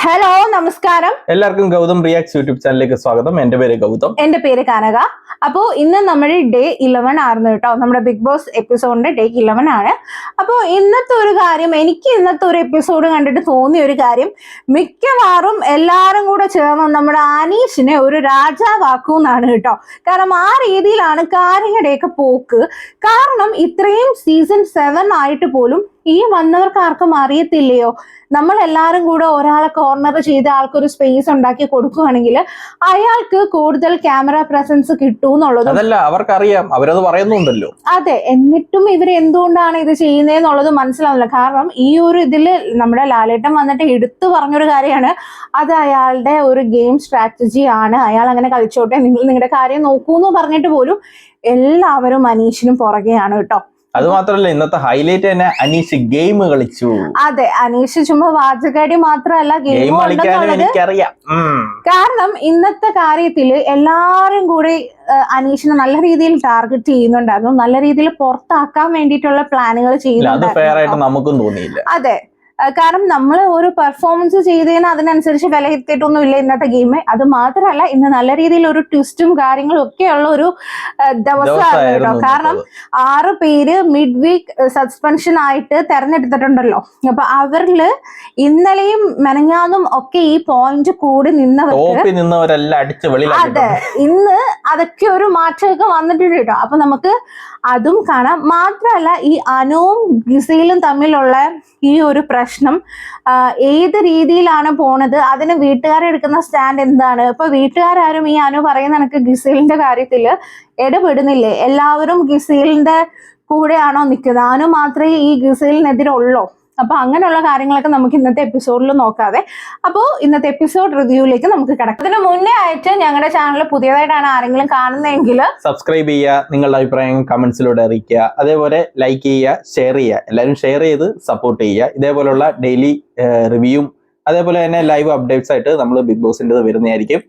Hello നമസ്കാരം. എല്ലാവർക്കും Gautam reacts YouTube ചാനലിലേക്ക് സ്വാഗതം. എന്റെ പേര് ഗൗതം. എന്റെ പേര് കനക. അപ്പോ ഇന്ന് നമ്മുടെ ഡേ 11 ആയിരുന്നു കേട്ടോ. നമ്മുടെ ബിഗ് ബോസ് എപ്പിസോഡിന്റെ ഡേ 11 ആണ്. അപ്പോൾ ഇന്നത്തെ ഒരു കാര്യം, എനിക്ക് ഇന്നത്തെ ഒരു എപ്പിസോഡ് കണ്ടിട്ട് തോന്നിയ ഒരു കാര്യം, മിക്കവാറും എല്ലാരും കൂടെ ചേർന്ന് നമ്മുടെ അനീഷിനെ ഒരു രാജാവാക്കൂന്നാണ് കേട്ടോ. കാരണം ആ രീതിയിലാണ് കാര്യങ്ങളുടെയൊക്കെ പോക്ക്. കാരണം ഇത്രയും സീസൺ 7 ആയിട്ട് പോലും ഈ വന്നവർക്ക് ആർക്കും അറിയത്തില്ലയോ, നമ്മൾ എല്ലാവരും കൂടെ ഒരാളെ കോർണർ ചെയ്ത് ആൾക്കൊരു സ്പേസ് ഉണ്ടാക്കി കൊടുക്കുകയാണെങ്കിൽ അയാൾക്ക് കൂടുതൽ ക്യാമറ പ്രസൻസ് കിട്ടൂന്നുള്ളത്. അതല്ല, അവർക്കറിയാം, അവരത് പറയുന്നുണ്ടല്ലോ. അതെ, എന്നിട്ടും ഇവർ എന്തുകൊണ്ടാണ് ഇത് ചെയ്യുന്നതെന്നുള്ളത് മനസ്സിലാവില്ല. കാരണം ഈ ഒരു ഇതില് നമ്മുടെ ലാലേട്ടൻ വന്നിട്ട് എടുത്തു പറഞ്ഞൊരു കാര്യമാണ്, അത് അയാളുടെ ഒരു ഗെയിം സ്ട്രാറ്റജി ആണ്, അയാൾ അങ്ങനെ കളിച്ചോട്ടെ, നിങ്ങൾ നിങ്ങളുടെ കാര്യം നോക്കൂ എന്ന് പറഞ്ഞിട്ട് പോലും എല്ലാവരും അനീഷിനും പുറകെയാണ് കേട്ടോ. അത് മാത്രല്ല, ഇന്നത്തെ ഹൈലൈറ്റ് തന്നെ അനീഷ് ഗെയിം കളിച്ചു. അതെ, അനീഷ് ചുമ്മാ വാചകടി മാത്രമല്ല, ഗെയിം കളിക്കാനും എനിക്കറിയാം. കാരണം ഇന്നത്തെ കാര്യത്തില് എല്ലാരും കൂടി അനീഷിനെ നല്ല രീതിയിൽ ടാർഗറ്റ് ചെയ്യുന്നുണ്ടായിരുന്നു, നല്ല രീതിയിൽ പുറത്താക്കാൻ വേണ്ടിയിട്ടുള്ള പ്ലാനുകൾ ചെയ്യുന്നുണ്ടായിരുന്നു. നമുക്കും തോന്നിയില്ല. അതെ, കാരണം നമ്മൾ ഒരു പെർഫോമൻസ് ചെയ്തതിന് അതിനനുസരിച്ച് വിലയിരുത്തിയിട്ടൊന്നും ഇല്ല ഇന്നത്തെ ഗെയിം. അത് മാത്രമല്ല, ഇന്ന് നല്ല രീതിയിൽ ഒരു ട്വിസ്റ്റും കാര്യങ്ങളും ഒക്കെ ഉള്ള ഒരു ദിവസമായിരുന്നു കേട്ടോ. കാരണം 6 പേര് മിഡ് വീക്ക് സസ്പെൻഷൻ ആയിട്ട് തെരഞ്ഞെടുത്തിട്ടുണ്ടല്ലോ. അപ്പൊ അവരില് ഇന്നലെയും മെനഞ്ഞാന്നും ഒക്കെ ഈ പോയിന്റ് കൂടി നിന്നവർക്ക് അതെ, ഇന്ന് അതൊക്കെ ഒരു മാറ്റമൊക്കെ വന്നിട്ടുണ്ട് കേട്ടോ. അപ്പൊ നമുക്ക് അതും കാണാം. മാത്രമല്ല, ഈ അനുവും ഗിസയിലും തമ്മിലുള്ള ഈ ഒരു പ്രശ്നം ഏത് രീതിയിലാണ് പോണത്, അതിന് വീട്ടുകാരെടുക്കുന്ന സ്റ്റാൻഡ് എന്താണ്? ഇപ്പൊ വീട്ടുകാരും ഈ അനു പറയുന്ന കണക്ക് ഗിസയിലിന്റെ കാര്യത്തില് ഇടപെടുന്നില്ലേ? എല്ലാവരും ഗിസയിലിന്റെ കൂടെയാണോ നിൽക്കുന്നത്? അനു മാത്രമേ ഈ ഗിസയിലിനെതിരുള്ളൂ. അപ്പൊ അങ്ങനെയുള്ള കാര്യങ്ങളൊക്കെ നമുക്ക് ഇന്നത്തെ എപ്പിസോഡിൽ നോക്കാതെ അപ്പോൾ ഇന്നത്തെ എപ്പിസോഡ് റിവ്യൂയിലേക്ക് നമുക്ക് കിടക്കാം. അതിന് മുന്നേ ആയിട്ട് ഞങ്ങളുടെ ചാനൽ പുതിയതായിട്ടാണ് ആരെങ്കിലും കാണുന്നതെങ്കിൽ സബ്സ്ക്രൈബ് ചെയ്യുക, നിങ്ങളുടെ അഭിപ്രായം കമന്റ്സിലൂടെ അറിയിക്കുക, അതേപോലെ ലൈക്ക് ചെയ്യുക, ഷെയർ ചെയ്യുക. എല്ലാവരും ഷെയർ ചെയ്ത് സപ്പോർട്ട് ചെയ്യുക. ഇതേപോലുള്ള ഡെയിലി റിവ്യൂവും അതേപോലെ തന്നെ ലൈവ് അപ്ഡേറ്റ്സ് ആയിട്ട് നമ്മൾ ബിഗ് ബോസിൻ്റെ വരുന്നതായിരിക്കും.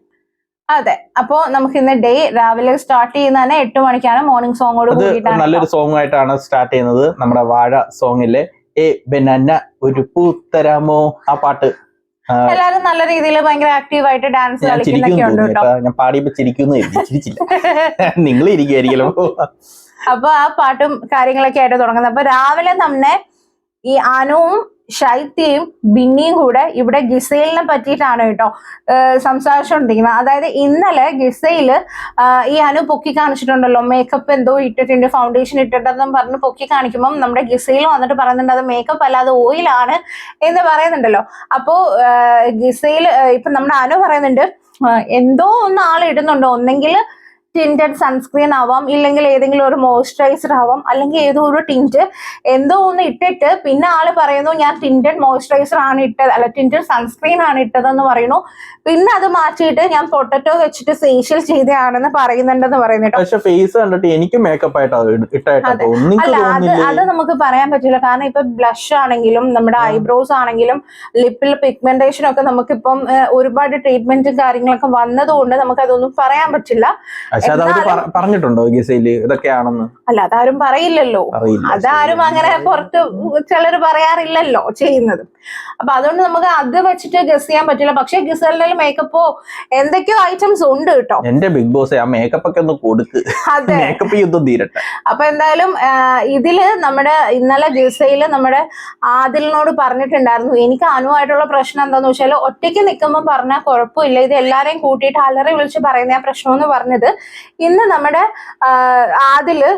അതെ, അപ്പോ നമുക്ക് ഇന്ന് ഡേ രാവിലെ സ്റ്റാർട്ട് ചെയ്യുന്ന തന്നെ 8 മണിക്കാണ്. മോർണിംഗ് സോങ്ങോട് കൂടിയിട്ടാണ്, നല്ലൊരു സോങ് ആയിട്ടാണ് സ്റ്റാർട്ട് ചെയ്യുന്നത്. നമ്മുടെ വാഴ സോങ്ങിലെ ബനാന ഒരു പൂത്തരാമോ, ആ പാട്ട് എല്ലാരും നല്ല രീതിയിൽ ഭയങ്കര ആക്റ്റീവ് ആയിട്ട് ഡാൻസ് കളിക്കുന്നൊക്കെ ഉണ്ട് കേട്ടോ. ഞാൻ പാടിയപ്പോ ചിരിക്കുന്നു, ചിരിച്ചില്ല, നിങ്ങൾ ഇരിക്കുമായിരിക്കല്ലോ. അപ്പൊ ആ പാട്ടും കാര്യങ്ങളൊക്കെ ആയിട്ട് തുടങ്ങുന്നത്. അപ്പൊ രാവിലെ തന്നെ ഈ അനുവും ശൈത്യയും ബിന്നിയും കൂടെ ഇവിടെ ഗിസൈലിനെ പറ്റിയിട്ടാണ് കേട്ടോ സംസാരിച്ചുകൊണ്ടിരിക്കുന്നത്. അതായത് ഇന്നലെ ഗിസൈല് ഈ അനു പൊക്കി കാണിച്ചിട്ടുണ്ടല്ലോ, മേക്കപ്പ് എന്തോ ഇട്ടിട്ടുണ്ട്, ഫൗണ്ടേഷൻ ഇട്ടിട്ടെന്നും പറഞ്ഞ് പൊക്കി കാണിക്കുമ്പം നമ്മുടെ ഗിസൈൽ വന്നിട്ട് പറയുന്നുണ്ട് അത് മേക്കപ്പ് അല്ലാതെ ഓയിലാണ് എന്ന് പറയുന്നുണ്ടല്ലോ. അപ്പോ ഗിസൈൽ ഇപ്പൊ നമ്മുടെ അനു പറയുന്നുണ്ട് എന്തോ ഒന്ന് ആൾ ഇടുന്നുണ്ടോ, ഒന്നെങ്കിൽ ടിൻറ്റഡ് സൺസ്ക്രീൻ ആവാം, ഇല്ലെങ്കിൽ ഏതെങ്കിലും ഒരു മോയ്സ്ചറൈസർ ആവാം, അല്ലെങ്കിൽ ഏതോ ഒരു ടിൻറ്റ് എന്തോ ഒന്ന് ഇട്ടിട്ട് പിന്നെ ആള് പറയുന്നു ഞാൻ ടിൻറ്റഡ് മോയ്സ്ചറൈസർ ആണ് ഇട്ടത്, അല്ല ടിൻറ്റഡ് സൺസ്ക്രീൻ ആണ് ഇട്ടതെന്ന് പറയുന്നു. പിന്നെ അത് മാറ്റിയിട്ട് ഞാൻ പൊട്ടറ്റോ വെച്ചിട്ട് ഫേഷ്യൽ ചെയ്തതാണെന്ന് പറയുന്നുണ്ടെന്ന് പറയുന്നുട്ടോ. പക്ഷെ ഫേസ് കണ്ടിട്ട് എനിക്ക് മേക്കപ്പ് ആയിട്ട് അല്ല, അത് നമുക്ക് പറയാൻ പറ്റില്ല. കാരണം ഇപ്പൊ ബ്ലഷ് ആണെങ്കിലും നമ്മുടെ ഐബ്രോസ് ആണെങ്കിലും ലിപ്പിൽ പിഗ്മെന്റേഷൻ ഒക്കെ നമുക്കിപ്പം ഒരുപാട് ട്രീറ്റ്മെന്റും കാര്യങ്ങളൊക്കെ വന്നതുകൊണ്ട് നമുക്ക് അതൊന്നും പറയാൻ പറ്റില്ല. പറഞ്ഞിട്ടുണ്ടോ ഗിസയില് ഇതൊക്കെയാണെന്ന്? അല്ല, അതാരും പറയില്ലല്ലോ, അതാരും അങ്ങനെ പുറത്ത് ചിലര് പറയാറില്ലല്ലോ ചെയ്യുന്നത്. അപ്പൊ അതുകൊണ്ട് നമുക്ക് അത് വെച്ചിട്ട് ഗസ് ചെയ്യാൻ പറ്റില്ല. പക്ഷെ ഗിസലിന്റെ മേക്കപ്പോ എന്തൊക്കെയോ ഐറ്റംസ് ഉണ്ട് കേട്ടോ. എന്റെ ബിഗ് ബോസ് ആ മേക്കപ്പ് ഒക്കെ ഒന്ന് കൊടുക്ക്, മേക്കപ്പ് യുദ്ധം തീരട്ടെ. അപ്പൊ എന്തായാലും ഇതില് നമ്മുടെ ഇന്നലെ ഗിസയില് നമ്മുടെ ആദിലിനോട് പറഞ്ഞിട്ടുണ്ടായിരുന്നു എനിക്ക് അനുവായിട്ടുള്ള പ്രശ്നം എന്താന്ന് വെച്ചാൽ ഒറ്റയ്ക്ക് നിൽക്കുമ്പോൾ പറഞ്ഞാൽ കുഴപ്പമില്ല, ഇത് എല്ലാരെയും കൂട്ടിയിട്ട് അലറി വിളിച്ച് പറയുന്ന പ്രശ്നം എന്ന് പറഞ്ഞത് ഇന്ന് നമ്മുടെ ആദില്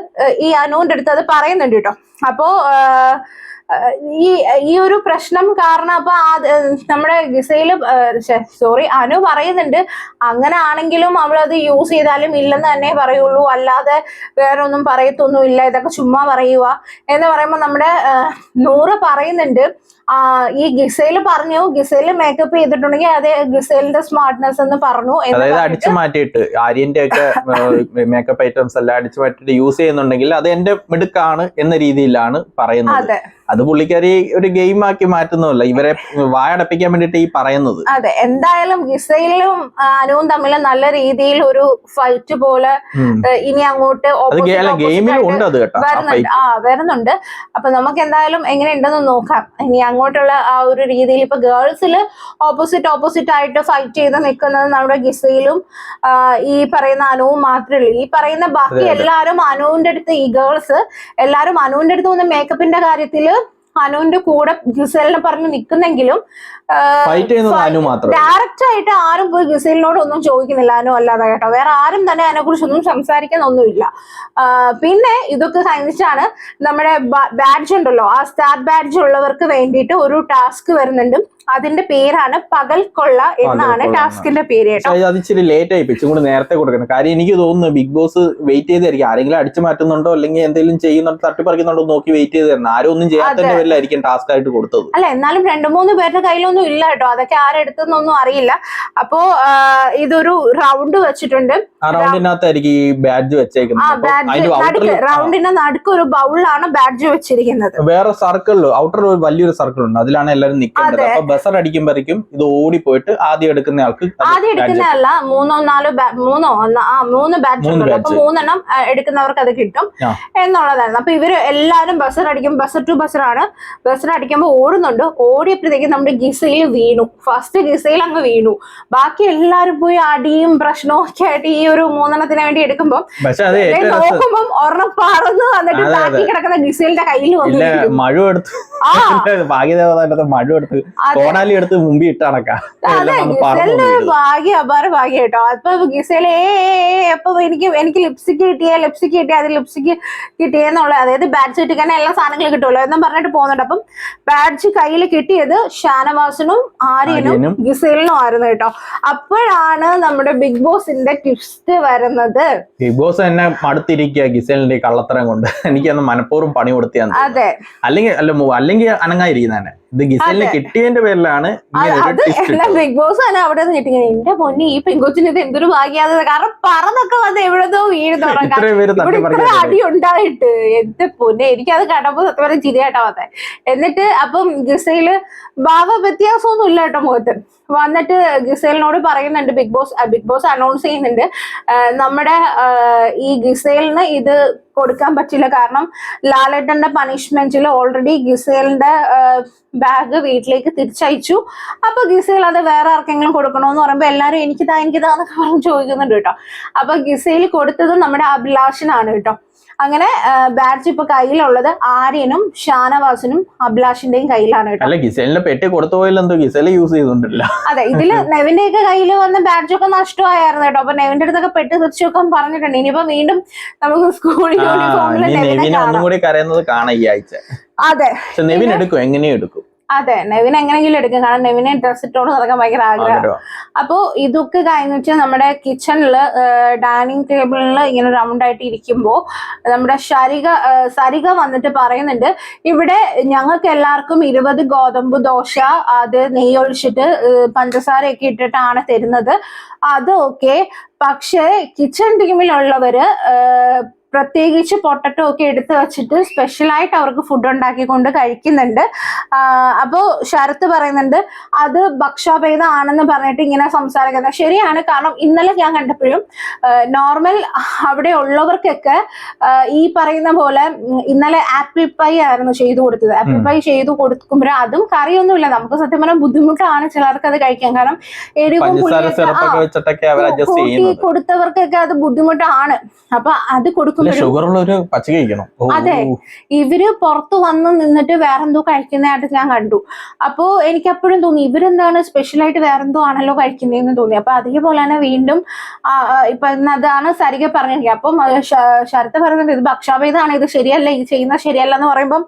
ഈ അനുവിന്റെ അടുത്ത് അത് പറയുന്നുണ്ട് കേട്ടോ. അപ്പോ ഈ ഒരു പ്രശ്നം കാരണം അപ്പൊ നമ്മുടെ ഗിസയില് അനു പറയുന്നുണ്ട് അങ്ങനെ ആണെങ്കിലും അവളത് യൂസ് ചെയ്താലും ഇല്ലെന്ന് തന്നെ പറയുള്ളൂ, അല്ലാതെ വേറെ ഒന്നും പറയത്തൊന്നും ഇല്ല, ഇതൊക്കെ ചുമ്മാ പറയുക എന്ന് പറയുമ്പോൾ നമ്മുടെ നൂറ് പറയുന്നുണ്ട് ഈ ഗിസയില് പറഞ്ഞു ഗിസയില് മേക്കപ്പ് ചെയ്തിട്ടുണ്ടെങ്കിൽ അത് ഗിസയിലിന്റെ സ്മാർട്ട്നെസ് എന്ന് പറഞ്ഞു. അതായത് അടിച്ചു മാറ്റിയിട്ട് ആര്യന്റെ ഒക്കെ മേക്കപ്പ് ഐറ്റംസ് എല്ലാം അടിച്ചു മാറ്റിയിട്ട് യൂസ് ചെയ്യുന്നുണ്ടെങ്കിൽ അത് എന്റെ മിടുക്കാണ് എന്ന രീതിയിലാണ് പറയുന്നത്. അത് പുള്ളിക്കാരി ഒരു ഗെയിം ആക്കി മാറ്റുന്നതല്ല, ഇവരെ വായടപ്പിക്കാൻ വേണ്ടിട്ട് ഈ പറയുന്നത്. അതെ, എന്തായാലും ഗിസയിലും അനുവും തമ്മിൽ നല്ല രീതിയിൽ ഒരു ഫൈറ്റ് പോലെ ഇനി അങ്ങോട്ട് ഗെയിമിലും ഉണ്ട് അത് വരുന്നുണ്ട്. അപ്പൊ നമുക്ക് എന്തായാലും എങ്ങനെ ഉണ്ടെന്ന് നോക്കാം. ഇനി അങ്ങോട്ടുള്ള ആ ഒരു രീതിയിൽ ഇപ്പൊ ഗേൾസിൽ ഓപ്പോസിറ്റ് ആയിട്ട് ഫൈറ്റ് ചെയ്ത് നിൽക്കുന്നത് നമ്മുടെ ഗിസയിലും ഈ പറയുന്ന അനുവും മാത്രമേ ഉള്ളൂ. ഈ പറയുന്ന ബാക്കി എല്ലാവരും അനുവിന്റെ അടുത്ത്, ഈ ഗേൾസ് എല്ലാരും അനുവിന്റെ അടുത്ത് വന്ന മേക്കപ്പിന്റെ കാര്യത്തില് അനുവിന്റെ കൂടെ ഗിസേലിനെ പറഞ്ഞ് നിൽക്കുന്നെങ്കിലും ഡയറക്റ്റ് ആയിട്ട് ആരും പോയി ഗിസേലിനോട് ഒന്നും ചോദിക്കുന്നില്ല, അനു അല്ലാതെ കേട്ടോ. വേറെ ആരും തന്നെ അതിനെ കുറിച്ചൊന്നും സംസാരിക്കുന്നൊന്നുമില്ല. പിന്നെ ഇതൊക്കെ കഴിഞ്ഞിട്ടാണ് നമ്മുടെ ബാഡ്ജ് ഉണ്ടല്ലോ, ആ സ്റ്റാർ ബാഡ്ജ് ഉള്ളവർക്ക് വേണ്ടിയിട്ട് ഒരു ടാസ്ക് വരുന്നുണ്ട്. അതിന്റെ പേരാണ് പകൽ കൊള്ള എന്നാണ് ടാസ്കിന്റെ പേര് കേട്ടോ. അത് ഇച്ചിരി ലേറ്റ് ആയി, ഇച്ചും കൂടി നേരത്തെ കൊടുക്കണം. കാര്യം എനിക്ക് തോന്നുന്നു ബിഗ് ബോസ് വെയിറ്റ് ചെയ്തായിരിക്കും, ആരെങ്കിലും അടിച്ചു മാറ്റുന്നുണ്ടോ അല്ലെങ്കിൽ എന്തെങ്കിലും ചെയ്യുന്നുണ്ടോ തട്ടിപ്പറിക്കുന്നുണ്ടോ നോക്കി വെയിറ്റ് ചെയ്ത് തരണം. ആരും ഒന്നും ചെയ്യാത്തതിന്റെ പേരിലായിരിക്കും ടാസ്ക് ആയിട്ട് കൊടുത്തത്. അല്ല, എന്നാലും 2-3 പേരുടെ കയ്യിലൊന്നും ഇല്ല കേട്ടോ, അതൊക്കെ ആരെടുത്തെന്നൊന്നും അറിയില്ല. അപ്പോ ഇതൊരു റൗണ്ട് വെച്ചിട്ടുണ്ട്. ആ റൗണ്ടിനകത്തായിരിക്കും ഈ ബാഡ്ജ് വെച്ചേക്കുന്നത്. റൗണ്ടിന്റെ നടുക്ക് ഒരു ബൗളിലാണ് ബാഡ്ജ് വെച്ചിരിക്കുന്നത്. വേറെ സർക്കിളിൽ ഔട്ടർ വലിയൊരു സർക്കിൾ ഉണ്ട്, അതിലാണ് എല്ലാവരും നിൽക്കുന്നത്. അപ്പൊ ബസർ അടിക്കുമ്പോഴേക്കും ഇത് ഓടിപ്പോയിട്ട് ആദ്യം എടുക്കുന്ന ആൾക്ക്, ആദ്യം എടുക്കുന്നതല്ല 3 ബാഡ്ജ് ഉണ്ടല്ലോ, അപ്പൊ 3 എടുക്കുന്നവർക്ക് അത് കിട്ടും എന്നുള്ളതായിരുന്നു. അപ്പൊ ഇവര് എല്ലാരും ബസർ അടിക്കും, ബസർ ടു ബസർ ആണ്. ബസർ അടിക്കുമ്പോൾ ഓടുന്നുണ്ട്. ഓടിയപ്പോഴത്തേക്കും നമ്മുടെ ഗിസയിൽ വീണു, ഫസ്റ്റ് ഗിസയിൽ അങ്ങ് വീണു. ബാക്കി എല്ലാരും പോയി അടിയും പ്രശ്നവും ഒക്കെ ആയിട്ട് ഈ ഒരു 3 വേണ്ടി എടുക്കുമ്പോൾ നോക്കുമ്പോൾ ഒരെണ്ണം പറന്ന് വന്നിട്ട് ബാക്കി കിടക്കുന്ന ഗിസയിലിന്റെ കയ്യിൽ വന്നു മഴ എടുത്ത് മഴ എടുത്ത് കോണാലി എടുത്ത് മുമ്പി ഇട്ടടക്കാം. അപാര ഭാഗ്യം കേട്ടോ. അപ്പൊ ഗിസയിലെ അപ്പൊ എനിക്ക് ലിപ്സ്റ്റിക് കിട്ടിയ അത് ലിപ്സ്റ്റിക് കിട്ടിയെന്നുള്ള, അതായത് ബാഡ്ജ് കിട്ടിക്കാൻ എല്ലാ സാധനങ്ങളും കിട്ടുമല്ലോ എന്നും പറഞ്ഞിട്ട് പോകുന്നുണ്ട്. അപ്പം ബാഡ്ജ് കയ്യിൽ കിട്ടിയത് ഷാനവാസിനും ആര്യനും ഗിസയിലിനും ആയിരുന്നു കേട്ടോ. അപ്പോഴാണ് നമ്മുടെ ബിഗ് ബോസിന്റെ ട്വിസ്റ്റ് വരുന്നത്. ബിഗ് ബോസ് തന്നെ മടുത്തിരിക്കുക ഗിസേലിന്റെ കള്ളത്തരം കൊണ്ട്. എനിക്കന്ന് മനഃപൂർവ്വം പണി കൊടുത്തിയാണ്. അതെ, അല്ലെങ്കിൽ അനങ്ങായിരിക്കുന്നതന്നെ. ഇത് ഗിസേലിന് കിട്ടിയതിന്റെ പേരിലാണ് ബിഗ് ബോസ് തന്നെ അവിടെ നിന്ന് കിട്ടിയത്. എന്റെ പൊന്നി, ഈ പെങ്കൊച്ചിന് ഇത് എന്തൊരു ഭാഗ്യാതെ, കാരണം പറന്നൊക്കെ വന്ന് എവിടെന്നോ വീണ് തുടങ്ങാം, അടി ഉണ്ടായിട്ട്. എന്റെ പൊന്നെ, എനിക്കത് കണ്ടപ്പോ സത്യം പറഞ്ഞ ചിരിയായിട്ടാ വന്നേ. എന്നിട്ട് അപ്പം ഗിസയില് ഭാവ വ്യത്യാസമൊന്നും ഇല്ല കേട്ടോ മുഖത്ത്. വന്നിട്ട് ഗിസേലിനോട് പറയുന്നുണ്ട്, ബിഗ് ബോസ് അനൗൺസ് ചെയ്യുന്നുണ്ട്, നമ്മുടെ ഈ ഗിസേലിന് ഇത് കൊടുക്കാൻ പറ്റില്ല, കാരണം ലാലേട്ടന്റെ പണിഷ്മെന്റിൽ ഓൾറെഡി ഗിസേലിന്റെ ബാഗ് വീട്ടിലേക്ക് തിരിച്ചയച്ചു. അപ്പൊ ഗിസേൽ അത് വേറെ ആർക്കെങ്കിലും കൊടുക്കണോന്ന് പറയുമ്പോ എല്ലാരും എനിക്കിതാന്നൊക്കെ പറഞ്ഞ് ചോദിക്കുന്നുണ്ട് കേട്ടോ. അപ്പൊ ഗിസേൽ കൊടുത്തത് നമ്മുടെ അഭിലാഷിനാണ് കേട്ടോ. അങ്ങനെ ബാഡ്ജ് ഇപ്പൊ കയ്യിലുള്ളത് ആര്യനും ഷാനവാസിനും അഭിലാഷിന്റെയും കയ്യിലാണ് കേട്ടോ. അല്ല, ഗിസേലിന്റെ പെട്ടി കൊടുത്തു പോയില്ലെന്തോ ഗിസേൽ യൂസ് ചെയ്തോണ്ടില്ല. അതെ, ഇതില് നെവിന്റെ ഒക്കെ കയ്യിൽ വന്ന ബാഡ്ജൊക്കെ നഷ്ടമായിരുന്നു കേട്ടോ. അപ്പൊ നെവിന്റെ അടുത്തൊക്കെ പെട്ടി തിരിച്ചു വെക്കാൻ പറഞ്ഞിട്ടുണ്ട്. ഇനിയിപ്പോ വീണ്ടും നമുക്ക് സ്കൂൾ യൂണിഫോമിൽ കരയുന്നത് കാണാം ഈ ആഴ്ച. അതെ, നെവിൻ എടുക്കും, എങ്ങനെയും എടുക്കും. അതെ, നെവിൻ എങ്ങനെയെങ്കിലും എടുക്കും, കാരണം നെവിനെ ഡ്രസ് ഇട്ടോണ്ട് നടക്കാൻ ഭയങ്കര ആഗ്രഹം. അപ്പോ ഇതൊക്കെ കഴിഞ്ഞിട്ട് നമ്മുടെ കിച്ചണില് ഡൈനിങ് ടേബിളിൽ ഇങ്ങനെ റൗണ്ട് ആയിട്ട് ഇരിക്കുമ്പോ നമ്മുടെ സരിക വന്നിട്ട് പറയുന്നുണ്ട്, ഇവിടെ ഞങ്ങൾക്ക് എല്ലാവർക്കും 20 ഗോതമ്പ് ദോശ, അത് നെയ്യ് ഒഴിച്ചിട്ട് പഞ്ചസാരയൊക്കെ ഇട്ടിട്ടാണ് തരുന്നത്. അത് ഓക്കെ, പക്ഷേ കിച്ചൺ ടീമിലുള്ളവര് പ്രത്യേകിച്ച് പൊട്ടറ്റോ ഒക്കെ എടുത്തു വെച്ചിട്ട് സ്പെഷ്യലായിട്ട് അവർക്ക് ഫുഡ് ഉണ്ടാക്കിക്കൊണ്ട് കഴിക്കുന്നുണ്ട്. അപ്പോൾ ശരത്ത് പറയുന്നുണ്ട് അത് ഭക്ഷാഭേദമാണെന്ന് പറഞ്ഞിട്ട് ഇങ്ങനെ സംസാരിക്കുന്നത് ശരിയാണ്. കാരണം ഇന്നലെ ഞാൻ കണ്ടപ്പോഴും നോർമൽ അവിടെ ഉള്ളവർക്കൊക്കെ ഈ പറയുന്ന പോലെ ഇന്നലെ ആപ്പിൾ പൈ ആയിരുന്നു ചെയ്തു കൊടുത്തത്. ആപ്പിൾ പൈ ചെയ്തു കൊടുക്കുമ്പോൾ അതും കറിയൊന്നുമില്ല. നമുക്ക് സത്യം പറഞ്ഞാൽ ബുദ്ധിമുട്ടാണ് ചിലർക്ക് അത് കഴിക്കാൻ, കാരണം എരിവും കൂട്ടി കൊടുത്തവർക്കൊക്കെ അത് ബുദ്ധിമുട്ടാണ്. അപ്പൊ അത് അതെ, ഇവര് പുറത്ത് വന്ന് നിന്നിട്ട് വേറെന്തോ കഴിക്കുന്നതായിട്ട് ഞാൻ കണ്ടു. അപ്പോ എനിക്ക് അപ്പോഴും തോന്നി ഇവരെന്താണ് സ്പെഷ്യലായിട്ട് വേറെന്തോ ആണല്ലോ കഴിക്കുന്നതെന്ന് തോന്നി. അപ്പൊ അതേപോലെ തന്നെ വീണ്ടും ഇപ്പൊ അതാണ് സരിക പറഞ്ഞിരിക്കുക. അപ്പം ശരത്ത് പറയുന്നുണ്ട് ഇത് ഭക്ഷാഭേദമാണ്, ഇത് ശരിയല്ല, ഇത് ചെയ്യുന്നത് ശരിയല്ല എന്ന് പറയുമ്പം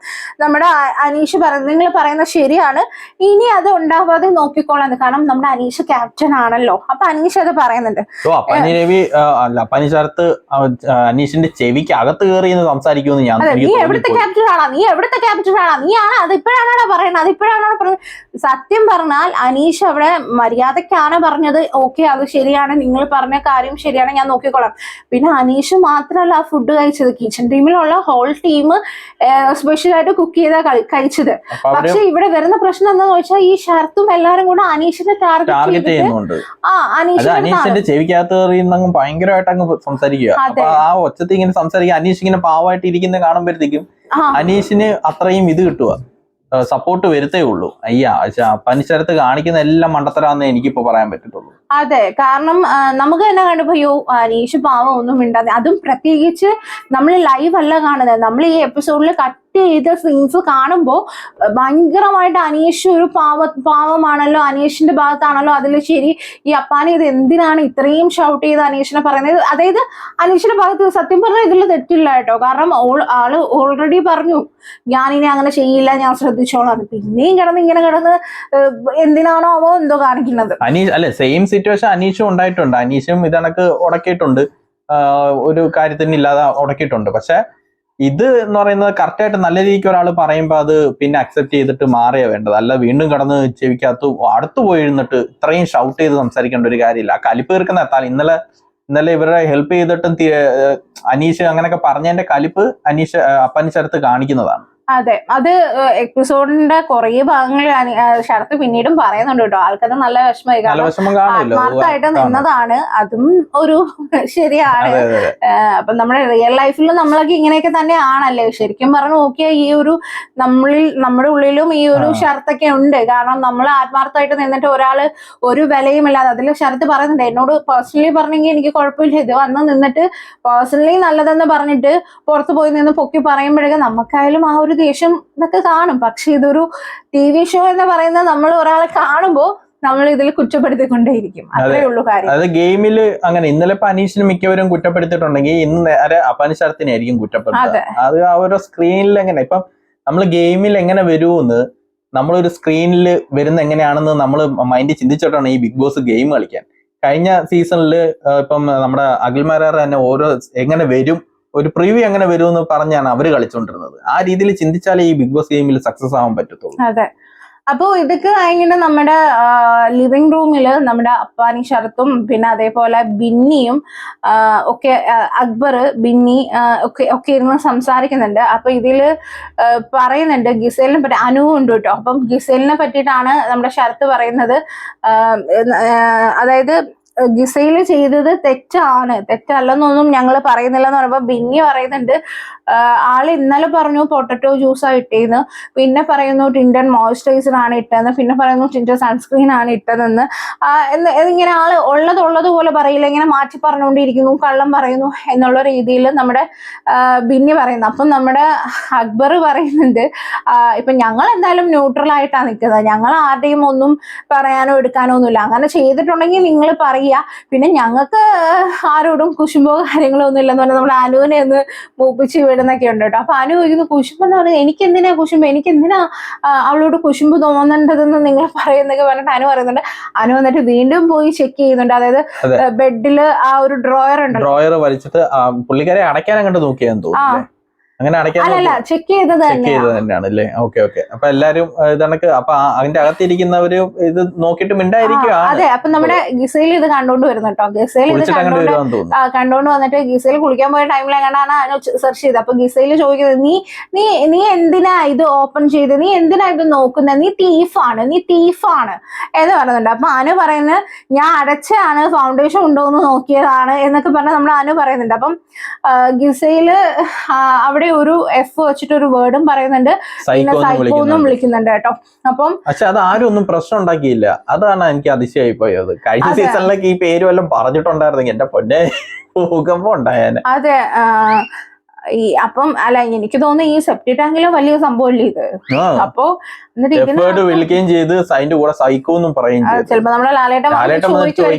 നമ്മുടെ അനീഷ് പറയുന്നത് നിങ്ങൾ പറയുന്നത് ശരിയാണ്, ഇനി അത് ഉണ്ടാവാതെ നോക്കിക്കോളാം. കാരണം നമ്മുടെ അനീഷ് ക്യാപ്റ്റൻ ആണല്ലോ. അപ്പൊ അനീഷ് അത് പറയുന്നുണ്ട്. അനീഷിന്റെ ചെവിക്ക് അകത്ത് കയറി സംസാരിക്കുമെന്ന് ഞാൻ. നീ എവിടുത്തെ ക്യാപ്റ്റനാണോ, നീയാണ് അത് ഇപ്പോഴാണോ പറയുന്നത്, അത് ഇപ്പോഴാണോ പറയുന്നത്. സത്യം പറഞ്ഞാൽ അനീഷ് അവിടെ മര്യാദക്കാണ് പറഞ്ഞത്. ഓക്കെ, അത് ശരിയാണ്, നിങ്ങൾ പറഞ്ഞ കാര്യം ശരിയാണ്, ഞാൻ നോക്കിക്കോളാം. പിന്നെ അനീഷ് മാത്രമല്ല ആ ഫുഡ് കഴിച്ചത്, കിച്ചൺ ടീമിലുള്ള ഹോൾ ടീം സ്പെഷ്യലായിട്ട് കുക്ക് ചെയ്താ കഴിച്ചത്. പക്ഷെ ഇവിടെ വരുന്ന പ്രശ്നം എന്താന്ന് വെച്ചാൽ ഈ ഷർത്തും എല്ലാരും കൂടെ അനീഷിനെ ടാർഗറ്റ് ചെയ്യുന്നുണ്ട്. അനീഷിന്റെ ചെവിക്കകത്ത് ഭയങ്കരമായിട്ട് അങ്ങ് സംസാരിക്കുക. ആ ഒച്ചത്തിൽ ഇങ്ങനെ സംസാരിക്കുക. അനീഷ് ഇങ്ങനെ പാവമായിട്ട് ഇരിക്കുന്ന കാണുമ്പോഴത്തേക്കും അനീഷിന് അത്രയും ഇത് കിട്ടുക, സപ്പോർട്ട് വരുത്തേ ഉള്ളൂ. പനിശരത്ത് കാണിക്കുന്ന എല്ലാം മണ്ടത്തരാന്നേ എനിക്കിപ്പോ പറയാൻ പറ്റത്തുള്ളൂ. അതെ, കാരണം നമുക്ക് തന്നെ കണ്ടപ്പോ അനീഷ് പാവം ഒന്നും മിണ്ടാതെ, അതും പ്രത്യേകിച്ച് നമ്മൾ ലൈവ് അല്ല കാണുന്നത്, നമ്മൾ ഈ എപ്പിസോഡിൽ കട്ട് ചെയ്ത സീൻസ് കാണുമ്പോൾ ഭയങ്കരമായിട്ട് അനീഷ് ഒരു പാവമാണല്ലോ, അനീഷിന്റെ ഭാഗത്താണല്ലോ അതിൽ ശരി. ഈ അപ്പാനെ ഇത് എന്തിനാണ് ഇത്രയും ഷൗട്ട് ചെയ്ത് അനീഷിനെ പറയുന്നത്? അതായത് അനീഷിന്റെ ഭാഗത്ത് സത്യം പറഞ്ഞാൽ ഇതിൽ തെറ്റില്ല കേട്ടോ, കാരണം ആള് ഓൾറെഡി പറഞ്ഞു ഞാനിനി അങ്ങനെ ചെയ്യില്ല, ഞാൻ ശ്രദ്ധിച്ചോളാം. പിന്നെയും ഇങ്ങനെ കിടന്ന് എന്തിനാണോ അവോ എന്തോ കാണിക്കുന്നത്. അനീഷ് അല്ലെ, സെയിം സിറ്റുവേഷൻ അനീഷും ഉണ്ടായിട്ടുണ്ട്. അനീഷും ഇതണക്ക് ഉടക്കിയിട്ടുണ്ട്, ഒരു കാര്യത്തിന് ഇല്ലാതെ ഉടക്കിയിട്ടുണ്ട്. പക്ഷെ ഇത് എന്ന് പറയുന്നത് കറക്റ്റായിട്ട് നല്ല രീതിക്ക് ഒരാൾ പറയുമ്പോൾ അത് പിന്നെ അക്സെപ്റ്റ് ചെയ്തിട്ട് മാറിയാ വേണ്ടത്. അല്ല വീണ്ടും കടന്ന് ചെവിക്കകത്ത് അടുത്ത് പോയിരുന്നിട്ട് ഇത്രയും ഷൗട്ട് ചെയ്ത് സംസാരിക്കേണ്ട ഒരു കാര്യമില്ല. ആ കലിപ്പ് തീർക്കുന്ന എത്താൻ ഇന്നലെ ഇവരെ ഹെൽപ്പ് ചെയ്തിട്ടും അനീഷ് അങ്ങനെയൊക്കെ പറഞ്ഞതിന്റെ കലിപ്പ് അപ്പനിശരത്ത് കാണിക്കുന്നതാണ്. അതെ, അത് എപ്പിസോഡിന്റെ കുറെ ഭാഗങ്ങൾ ശരത്ത് പിന്നീടും പറയുന്നുണ്ട് കേട്ടോ. ആൾക്കത് നല്ല വിഷമമായി, ആത്മാർത്ഥമായിട്ട് നിന്നതാണ്, അതും ഒരു ശരിയാണ്. അപ്പൊ നമ്മുടെ റിയൽ ലൈഫിൽ നമ്മളൊക്കെ ഇങ്ങനെയൊക്കെ തന്നെ ആണല്ലേ. ശരിക്കും പറഞ്ഞു നോക്കിയാൽ ഈ ഒരു നമ്മുടെ ഉള്ളിലും ഈ ഒരു ശരത്തൊക്കെ ഉണ്ട്. കാരണം നമ്മൾ ആത്മാർത്ഥമായിട്ട് നിന്നിട്ട് ഒരാള് ഒരു വിലയുമില്ലാതെ, അതിൽ ശരത്ത് പറയുന്നുണ്ട് എന്നോട് പേഴ്സണലി പറഞ്ഞെങ്കിൽ എനിക്ക് കുഴപ്പമില്ല, ഇത് വന്ന് നിന്നിട്ട് പേഴ്സണലി നല്ലതെന്ന് പറഞ്ഞിട്ട് പുറത്തു പോയി നിന്ന് പൊക്കി പറയുമ്പോഴേക്കും നമുക്കായാലും ആ ഒരു ദേഷ്യം ഇതൊക്കെ കാണും. പക്ഷെ ഇതൊരു TV ഷോ എന്ന് പറയുന്നത് നമ്മൾ ഒരാളെ കാണുമ്പോ നമ്മൾ ഇതിൽ കുറ്റപ്പെടുത്തിക്കൊണ്ടേയിരിക്കും, അത്രേ ഉള്ളൂ കാര്യം. അത് ഗെയിമില് അങ്ങനെ ഇന്നലെ അനീഷിന് മിക്കവരും കുറ്റപ്പെടുത്തിയിട്ടുണ്ടെങ്കിൽ ഇന്ന് നേരെ അപ്പനിശരത്തിനായിരിക്കും കുറ്റപ്പെടുത്തുക. അത് ആ ഒരു സ്ക്രീനിൽ എങ്ങനെ, ഇപ്പം നമ്മൾ ഗെയിമിൽ എങ്ങനെ വരുമെന്ന് നമ്മളൊരു സ്ക്രീനിൽ വരുന്ന എങ്ങനെയാണെന്ന് നമ്മൾ മൈൻഡിൽ ചിന്തിച്ചിട്ടാണ് ഈ ബിഗ് ബോസ് ഗെയിം കളിക്കാൻ. കഴിഞ്ഞ സീസണിൽ ഇപ്പം നമ്മുടെ അഖിൽമാരാർ തന്നെ ഓരോ എങ്ങനെ വരും, ഒരു പ്രിവ്യൂ എങ്ങനെ വരുമെന്ന് പറഞ്ഞാണ് അവര് കളിച്ചോണ്ടിരുന്നത്. ആ രീതിയിൽ ചിന്തിച്ചാലേ ഈ ബിഗ് ബോസ് ഗെയിമിൽ സക്സസ് ആവാൻ പറ്റത്തുള്ളൂ. അതെ, അപ്പോ ഇതൊക്കെ കഴിഞ്ഞിട്ട് നമ്മുടെ ലിവിംഗ് റൂമില് നമ്മുടെ അപ്പാനി ശരത്തും പിന്നെ അതേപോലെ ബിന്നിയും ഒക്കെ, അക്ബർ ബിന്നി ഒക്കെ ഇരുന്ന് സംസാരിക്കുന്നുണ്ട്. അപ്പൊ ഇതില് പറയുന്നുണ്ട് ഗിസേലിനെ പറ്റി, അനുവും ഉണ്ട് കേട്ടോ. അപ്പം ഗിസേലിനെ പറ്റിയിട്ടാണ് നമ്മുടെ ശരത്ത് പറയുന്നത്. അതായത് ഗിസയില് ചെയ്തത് തെറ്റല്ലെന്നൊന്നും ഞങ്ങൾ പറയുന്നില്ല എന്ന് പറയുമ്പോ ബിന്നി പറയുന്നുണ്ട് ആള് ഇന്നലെ പറഞ്ഞു പൊട്ടറ്റോ ജ്യൂസാണ് ഇട്ടേന്ന്, പിന്നെ പറയുന്നു ടിൻഡൻ മോയ്സ്ചറൈസർ ആണ് ഇട്ടതെന്ന്, പിന്നെ പറയുന്നു ടിൻഡൻ സൺസ്ക്രീൻ ആണ് ഇട്ടതെന്ന്. ഇങ്ങനെ ആള് ഉള്ളതുപോലെ പറയില്ല, ഇങ്ങനെ മാറ്റി പറഞ്ഞുകൊണ്ടിരിക്കുന്നു, കള്ളം പറയുന്നു എന്നുള്ള രീതിയിൽ നമ്മുടെ ബിന്നി പറയുന്നു. അപ്പം നമ്മുടെ അക്ബർ പറയുന്നുണ്ട് ഇപ്പൊ ഞങ്ങൾ എന്തായാലും ന്യൂട്രൽ ആയിട്ടാണ് നിൽക്കുന്നത്, ഞങ്ങൾ ആരുടെയും ഒന്നും പറയാനോ എടുക്കാനോ ഒന്നുമില്ല, അങ്ങനെ ചെയ്തിട്ടുണ്ടെങ്കിൽ നിങ്ങൾ പറയുക, പിന്നെ ഞങ്ങൾക്ക് ആരോടും കുശുമ്പോ കാര്യങ്ങളോ ഒന്നും ഇല്ലെന്ന് പറഞ്ഞാൽ നമ്മുടെ അനുവിനെ ഒന്ന് മൂപ്പിച്ച് വിടുന്നൊക്കെ ഉണ്ട് കേട്ടോ. അപ്പൊ അനു ചോദിക്കുന്നു കുശുമ്പ് എന്ന് പറഞ്ഞാൽ എനിക്ക് എന്തിനാ കുശുമ്പ്, എനിക്ക് എന്തിനാ അവളോട് കുശുമ്പ് തോന്നേണ്ടതെന്ന് നിങ്ങൾ പറയുന്നൊക്കെ പറഞ്ഞിട്ട് അനു പറയുന്നുണ്ട്. അനു വന്നിട്ട് വീണ്ടും പോയി ചെക്ക് ചെയ്യുന്നുണ്ട്. അതായത് ബെഡില് ആ ഒരു ഡ്രോയർ വലിച്ചിട്ട് പുള്ളിക്കാരെ അടയ്ക്കാൻ അങ്ങോട്ട് നോക്കിയാന്ന് തോന്നുന്നു. അങ്ങനെ അടയ്ക്കാൻ ചെക്ക് ചെയ്തത് തന്നെയാണ് അല്ലേ? ഓക്കെ. അപ്പൊ എല്ലാരും ഇതണക്ക് അപ്പൊ അതിന്റെ അകത്തിരിക്കുന്നവര് ഇത് നോക്കിയിട്ട് മിണ്ടായിരിക്കും. അതെ, അപ്പൊ നമ്മുടെ ഗിസയിൽ ഇത് കണ്ടോണ്ട് വരുന്നു കേട്ടോ. ഗിസയിൽ ഇത് കണ്ടോണ്ട് വന്നിട്ട് ഗിസയിൽ കുളിക്കാൻ പോയ ടൈമിൽ എങ്ങനെയാണ് അനു സെർച്ച് ചെയ്തത്. അപ്പൊ ഗിസയിൽ ചോദിക്കുന്നത് നീ എന്തിനാ ഇത് ഓപ്പൺ ചെയ്ത്, നീ എന്തിനാ ഇത് നോക്കുന്നത്, നീ തീഫാണ് എന്ന് പറയുന്നുണ്ട്. അപ്പൊ അനു പറയുന്നത് ഞാൻ അടച്ചാണ്, ഫൗണ്ടേഷൻ ഉണ്ടോ എന്ന് നോക്കിയതാണ് എന്നൊക്കെ പറഞ്ഞ് നമ്മുടെ അനു പറയുന്നുണ്ട്. അപ്പം ഗിസയില് അവിടെ ഒരു എഫ് വെച്ചിട്ട് ഒരു വേർഡും പറയുന്നുണ്ട്, പിന്നെ സൈക്കോ എന്നും വിളിക്കുന്നുണ്ട് കേട്ടോ. അപ്പം പക്ഷെ അത് ആരും ഒന്നും പ്രശ്നം ഉണ്ടാക്കിയില്ല, അതാണ് എനിക്ക് അതിശയായി പോയത്. കഴിഞ്ഞ സീസണിലേക്ക് ഈ പേര് വല്ലതും പറഞ്ഞിട്ടുണ്ടായിരുന്നെങ്കിൽ എന്റെ പൊന്നെ ഭൂകമ്പം ഉണ്ടായേനെ. അതെ, അപ്പം അല്ല എനിക്ക് തോന്നുന്നു ഈ സെപ്റ്റി ടാങ്കിലും വലിയ സംഭവമില്ല ഇത്. അപ്പൊ വിളിക്കുകയും ചെയ്ത് അതിന്റെ കൂടെ സൈക്കോ എന്നും പറയും ചെയ്തു. ചിലപ്പോ നമ്മുടെ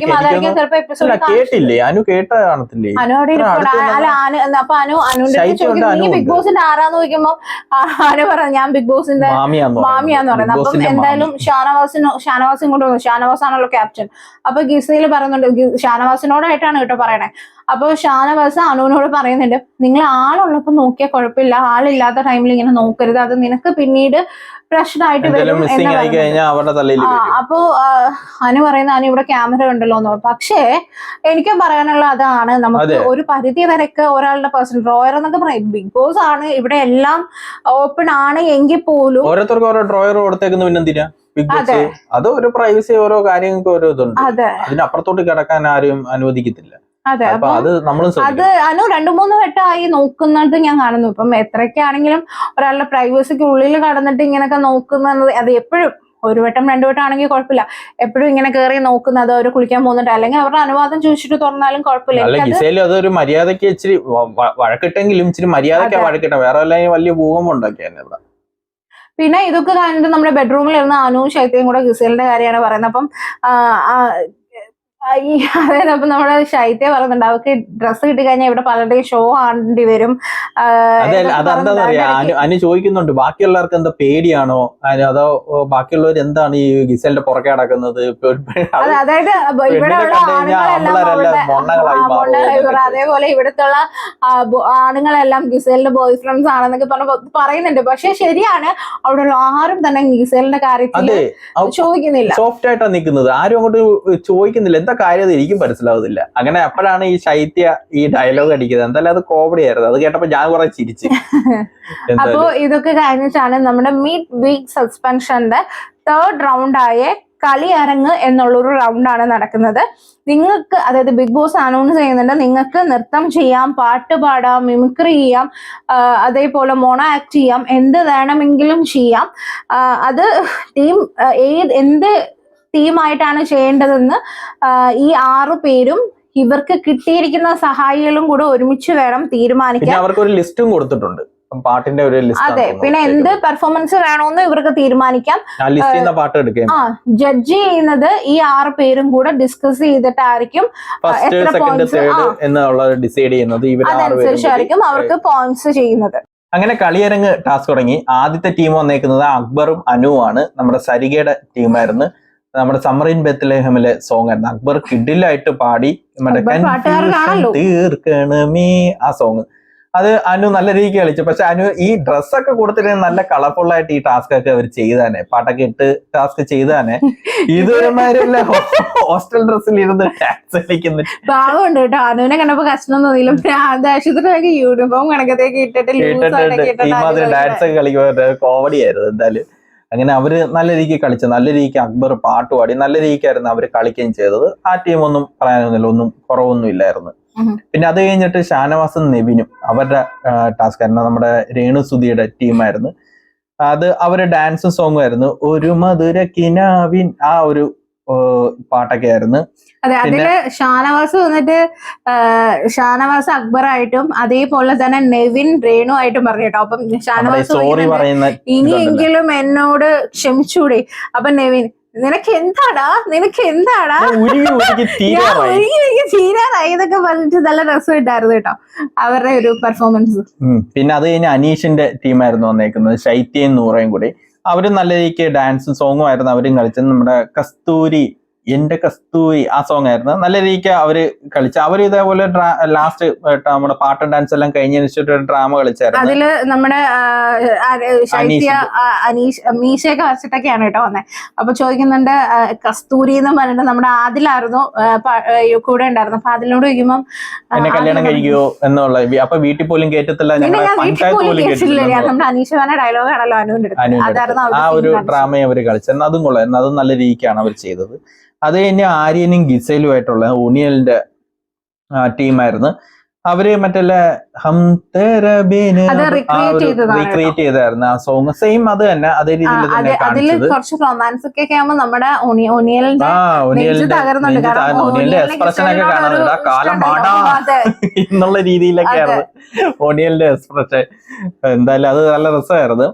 കേട്ടില്ലേ? അനു കേട്ട കാണത്തില്ലേ? അപ്പൊ അനു ബിഗ് ബോസിന്റെ ആരാന്ന് ചോദിക്കുമ്പോ അനു പറഞ്ഞു ഞാൻ ബിഗ് ബോസിന്റെ മാമിയാന്ന് പറയുന്നത്. അപ്പം എന്തായാലും ഷാനവാസും കൊണ്ട് വന്നു, ഷാനവാസാണല്ലോ ക്യാപ്റ്റൻ. അപ്പൊ ഗിസയിൽ പറയുന്നുണ്ട്, ഷാനവാസിനോടായിട്ടാണ് കേട്ടോ പറയണേ. അപ്പൊ ഷാനവാസ് അനുവിനോട് പറയുന്നുണ്ട് നിങ്ങൾ ആളുള്ളപ്പോ നോക്കിയാൽ കുഴപ്പമില്ല, ആളില്ലാത്ത ടൈമിൽ ഇങ്ങനെ നോക്കരുത്, അത് നിനക്ക് പിന്നീട് പ്രശ്നമായിട്ട് വരും. അപ്പോ അനു പറയുന്ന അനു ഇവിടെ ക്യാമറ ഉണ്ടല്ലോ എന്ന്. പക്ഷേ എനിക്കും പറയാനുള്ള അതാണ്, നമുക്ക് ഒരു പരിധി വരെയൊക്കെ ഒരാളുടെ പേഴ്സണൽ ഡ്രോയർ എന്നൊക്കെ പറയും. ബിഗ് ബോസ് ആണ്, ഇവിടെ എല്ലാം ഓപ്പൺ ആണ് എങ്കിൽ പോലും ഓരോരുത്തർക്ക് ഓരോ ഡ്രോയർ കൊടുത്തേക്കുന്ന പിന്നെന്തിനാ ബിഗ് ബോസ്? അത് ഒരു പ്രൈവസി, ഓരോ കാര്യങ്ങൾക്ക് ഓരോ ഇതുണ്ട്, അതിനപ്പുറത്തോട്ട് കിടക്കാൻ ആരും അനുവദിക്കത്തില്ല. അതെ, അപ്പൊ അത് നമ്മളും അത് അനു 2-3 വട്ടമായി നോക്കുന്നത് ഞാൻ കാണുന്നു. ഇപ്പം എത്രയൊക്കെയാണെങ്കിലും ഒരാളുടെ പ്രൈവസിക്ക് ഉള്ളിൽ കടന്നിട്ട് ഇങ്ങനെയൊക്കെ നോക്കുന്നത് അത് എപ്പോഴും 1 വട്ടം 2 വട്ടം ആണെങ്കിൽ കുഴപ്പമില്ല. എപ്പോഴും ഇങ്ങനെ കയറി നോക്കുന്നത് അവർ കുളിക്കാൻ പോകുന്നുണ്ട് അല്ലെങ്കിൽ അവരുടെ അനുവാദം ചോദിച്ചിട്ട് തുറന്നാലും കുഴപ്പമില്ല. ഗിസേലും അതൊരു മര്യാദക്ക് ഇച്ചിരി വഴക്കിട്ടെങ്കിലും ഇച്ചിരി മര്യാദക്കാ വഴക്കിട്ട, വേറെ വലിയ ഭൂകമ്പം ഉണ്ടാക്കിയാ. പിന്നെ ഇതൊക്കെ കഴിഞ്ഞിട്ട് നമ്മുടെ ബെഡ്റൂമിൽ ഇരുന്ന് അനു ശൈത്യയും കൂടെ ഗിസേലിന്റെ കാര്യമാണ് പറയുന്നത്. അപ്പം അതായത് അപ്പൊ നമ്മുടെ ശൈത്യ പറയുന്നുണ്ട് അവർക്ക് ഡ്രസ്സ് കിട്ടി കഴിഞ്ഞാൽ ഇവിടെ പലരുടെയും ഷോ കാണേണ്ടി വരും. അതെന്താ പറയാ, അനു ചോദിക്കുന്നുണ്ട് ബാക്കിയുള്ളവർക്ക് എന്താ പേടിയാണോ അതോ ബാക്കിയുള്ളവർ എന്താണ് ഈ ഗിസേലിന്റെ പുറകെ നടക്കുന്നത്, അതായത് ഇവിടെയുള്ള അതേപോലെ ഇവിടത്തുള്ള ആണുങ്ങളെല്ലാം ഗിസേലിന്റെ ബോയ് ഫ്രണ്ട്സ് ആണെന്നൊക്കെ പറയുന്നുണ്ട്. പക്ഷെ ശരിയാണ്, അവിടെയുള്ള ആരും തന്നെ ഗിസേലിന്റെ കാര്യത്തിൽ ചോദിക്കുന്നില്ല, സോഫ്റ്റ് ആയിട്ടാണ് നിൽക്കുന്നത്. ആരും അങ്ങോട്ട് ചോദിക്കുന്നില്ല എന്താ കാര്യം, എനിക്കും മനസ്സിലാവുന്നില്ല. അങ്ങനെ അപ്പോഴാണ് ഈ ശൈത്യ ഈ ഡയലോഗ് അടിക്കുന്നത്. എന്തായാലും അത് കോമഡി ആയിരുന്നു, അത് കേട്ടപ്പോ ഞാൻ കുറെ ചിരിച്ചു. അപ്പോ ഇതൊക്കെ കഴിഞ്ഞിട്ടാണ് നമ്മുടെ മിഡ് വീക്ക് സസ്പെൻഷന്റെ 3rd റൗണ്ടായ കളിയരങ്ങ് എന്നുള്ളൊരു റൗണ്ടാണ് നടക്കുന്നത്. നിങ്ങൾക്ക്, അതായത് ബിഗ് ബോസ് അനൗൺസ് ചെയ്യുന്നുണ്ട്, നിങ്ങൾക്ക് നൃത്തം ചെയ്യാം, പാട്ട് പാടാം, മിമിക്രി ചെയ്യാം, അതേപോലെ മോണോ ആക്ട് ചെയ്യാം, എന്ത് വേണമെങ്കിലും ചെയ്യാം. അത് ടീം എന്ത് ടീമായിട്ടാണ് ചെയ്യേണ്ടതെന്ന് ഈ 6 പേരും ഇവർക്ക് കിട്ടിയിരിക്കുന്ന സഹായികളും കൂടെ ഒരുമിച്ച് വേണം തീരുമാനിക്കാൻ. അവർക്ക് ഒരു ലിസ്റ്റും കൊടുത്തിട്ടുണ്ട്, പാട്ടിന്റെ ഒരു ലിസ്റ്റ്. അതെ, പിന്നെ എന്ത് പെർഫോമൻസ് വേണമെന്ന് ഇവർക്ക് തീരുമാനിക്കാം. ജഡ്ജ് ചെയ്യുന്നത് ഈ 6 പേരും കൂടെ ഡിസ്കസ് ചെയ്തിട്ടായിരിക്കും എത്ര പോയിന്റ്സ് ഡിസൈഡ് ചെയ്യുന്നത്, അതനുസരിച്ചായിരിക്കും അവർക്ക് പോയിന്റ്സ് ചെയ്യുന്നത്. അങ്ങനെ കളിയരങ്ങ് ടാസ്ക് തുടങ്ങി. ആദ്യത്തെ ടീം വന്നേക്കുന്നത് അക്ബറും അനുവാണ്. നമ്മുടെ സരികയുടെ ടീമായിരുന്നു. നമ്മുടെ സമ്മറിൻ ബെത്ലഹേമിലെ സോങ് ആയിരുന്നു. അക്ബർ കിഡിലായിട്ട് പാടി തീർക്കണമേ ആ സോങ്. അത് അനു നല്ല രീതിക്ക് കളിച്ചു. പക്ഷെ അനു ഈ ഡ്രസ്സൊക്കെ കൊടുത്തിട്ട് നല്ല കളർഫുൾ ആയിട്ട് ഈ ടാസ്ക് ഒക്കെ അവർ ചെയ്താനെ, പാട്ടൊക്കെ ഇട്ട് ടാസ്ക് ചെയ്താനെ. ഇതൊരുമാരല്ല ഹോസ്റ്റൽ ഡ്രസ്സിൽ ഇരുന്ന് ഡാൻസ് കളിക്കുന്നു. പാവമുണ്ട് കേട്ടോ, അനുവിനെ കണ്ടപ്പോ കഷ്ണം തോന്നിയില്ല. ആശുപത്രിയിലേക്ക് യൂണിഫോം കണക്കത്തേക്ക് ഇട്ടിട്ട് ഇമാതിരി ഡാൻസ് ഒക്കെ കളിക്കുമ്പോ കോമഡി ആയിരുന്നു. എന്തായാലും അങ്ങനെ അവര് നല്ല രീതിക്ക് കളിച്ചു, നല്ല രീതിക്ക് അക്ബർ പാട്ട് പാടി, നല്ല രീതിക്കായിരുന്നു അവര് കളിക്കുകയും ചെയ്തത്. ആ ടീം ഒന്നും പറയാനൊന്നുമില്ല, ഒന്നും കുറവൊന്നും ഇല്ലായിരുന്നു. പിന്നെ അത് കഴിഞ്ഞിട്ട് ഷാനവാസും നെവിനും അവരുടെ ടാസ്ക് ആയിരുന്നു. നമ്മുടെ രേണുസുധിയുടെ ടീമായിരുന്നു അത്. അവര് ഡാൻസും സോങ്ങും ആയിരുന്നു. ഒരു മധുര കിനാവിൻ ആ ഒരു പാട്ടൊക്കെ ആയിരുന്നു. അതെ, അതില് ഷാനവാസ് വന്നിട്ട് ഷാനവാസ് അക്ബറായിട്ടും അതേപോലെ തന്നെ നെവിൻ രേണു ആയിട്ടും പറഞ്ഞു കേട്ടോ. അപ്പം ഷാനവാസ് ഇനിയെങ്കിലും എന്നോട് ക്ഷമിച്ചൂടെ. അപ്പൊ നെവിൻ നിനക്ക് എന്താടാ തീരാറായി എന്നൊക്കെ പറഞ്ഞിട്ട് നല്ല രസമായിട്ടായിരുന്നു കേട്ടോ അവരുടെ ഒരു പെർഫോമൻസ്. പിന്നെ അത് കഴിഞ്ഞ് അനീഷിന്റെ ടീമായിരുന്നു വന്നേക്കുന്നത്, ശൈത്യയും നൂറയും കൂടി. അവരും നല്ല രീതിക്ക് ഡാൻസും സോങ്ങും ആയിരുന്നു അവരും കളിച്ചത്. നമ്മുടെ കസ്തൂരി എന്റെ കസ്തൂരി ആ സോങ് ആയിരുന്നു. നല്ല രീതിക്ക് അവര് കളിച്ചു. അവര് ഇതേപോലെ ലാസ്റ്റ് നമ്മുടെ പാട്ടും ഡാൻസ് എല്ലാം കഴിഞ്ഞതിന് ഡ്രാമ കളിച്ചായിരുന്നു. അതില് നമ്മുടെ മീശയൊക്കെ വച്ചിട്ടൊക്കെയാണ് കേട്ടോ വന്നത്. അപ്പൊ ചോദിക്കുന്നുണ്ട് കസ്തൂരി എന്ന് പറഞ്ഞിട്ട് നമ്മുടെ ആദിലായിരുന്നു കൂടെ ഉണ്ടായിരുന്നു. അപ്പൊ അതിനോട് ചോദിക്കുമ്പോ എന്നെ കല്യാണം കഴിക്കുമോ എന്നുള്ള, അപ്പൊ വീട്ടിൽ പോലും കേട്ടത്തില്ല, നമ്മുടെ അനീഷ് ഡയലോഗ് ആണല്ലോ അനുവിന്റെ, ആ ഒരു ഡ്രാമയെ അവര് കളിച്ചത്. അതും കൊള്ളായിരുന്നു, അതും നല്ല രീതിക്കാണ് അവർ ചെയ്തത്. അത് കഴിഞ്ഞ് ആര്യനും ഗിസേലുമായിട്ടുള്ള ഒനിയലിന്റെ ടീമായിരുന്നു. അവര് മറ്റേ ഹം തെരബേന് റീക്രിയേറ്റ് ചെയ്തായിരുന്നു ആ സോങ്. സെയിം അത് തന്നെ, അതേ രീതിയിൽ തന്നെ കാണിച്ചത്. കുറച്ച് റൊമാൻസ് ഒക്കെ ആകുമ്പോൾ നമ്മുടെ ഒനിയലിന്റെ എക്സ്പ്രഷൻ ഒക്കെ കാണുന്നുണ്ട്, ആ കാലം പാടാ എന്നുള്ള രീതിയിലൊക്കെയാണ് ഒനിയലിന്റെ എക്സ്പ്രഷൻ. എന്തായാലും അത് നല്ല രസമായിരുന്നു.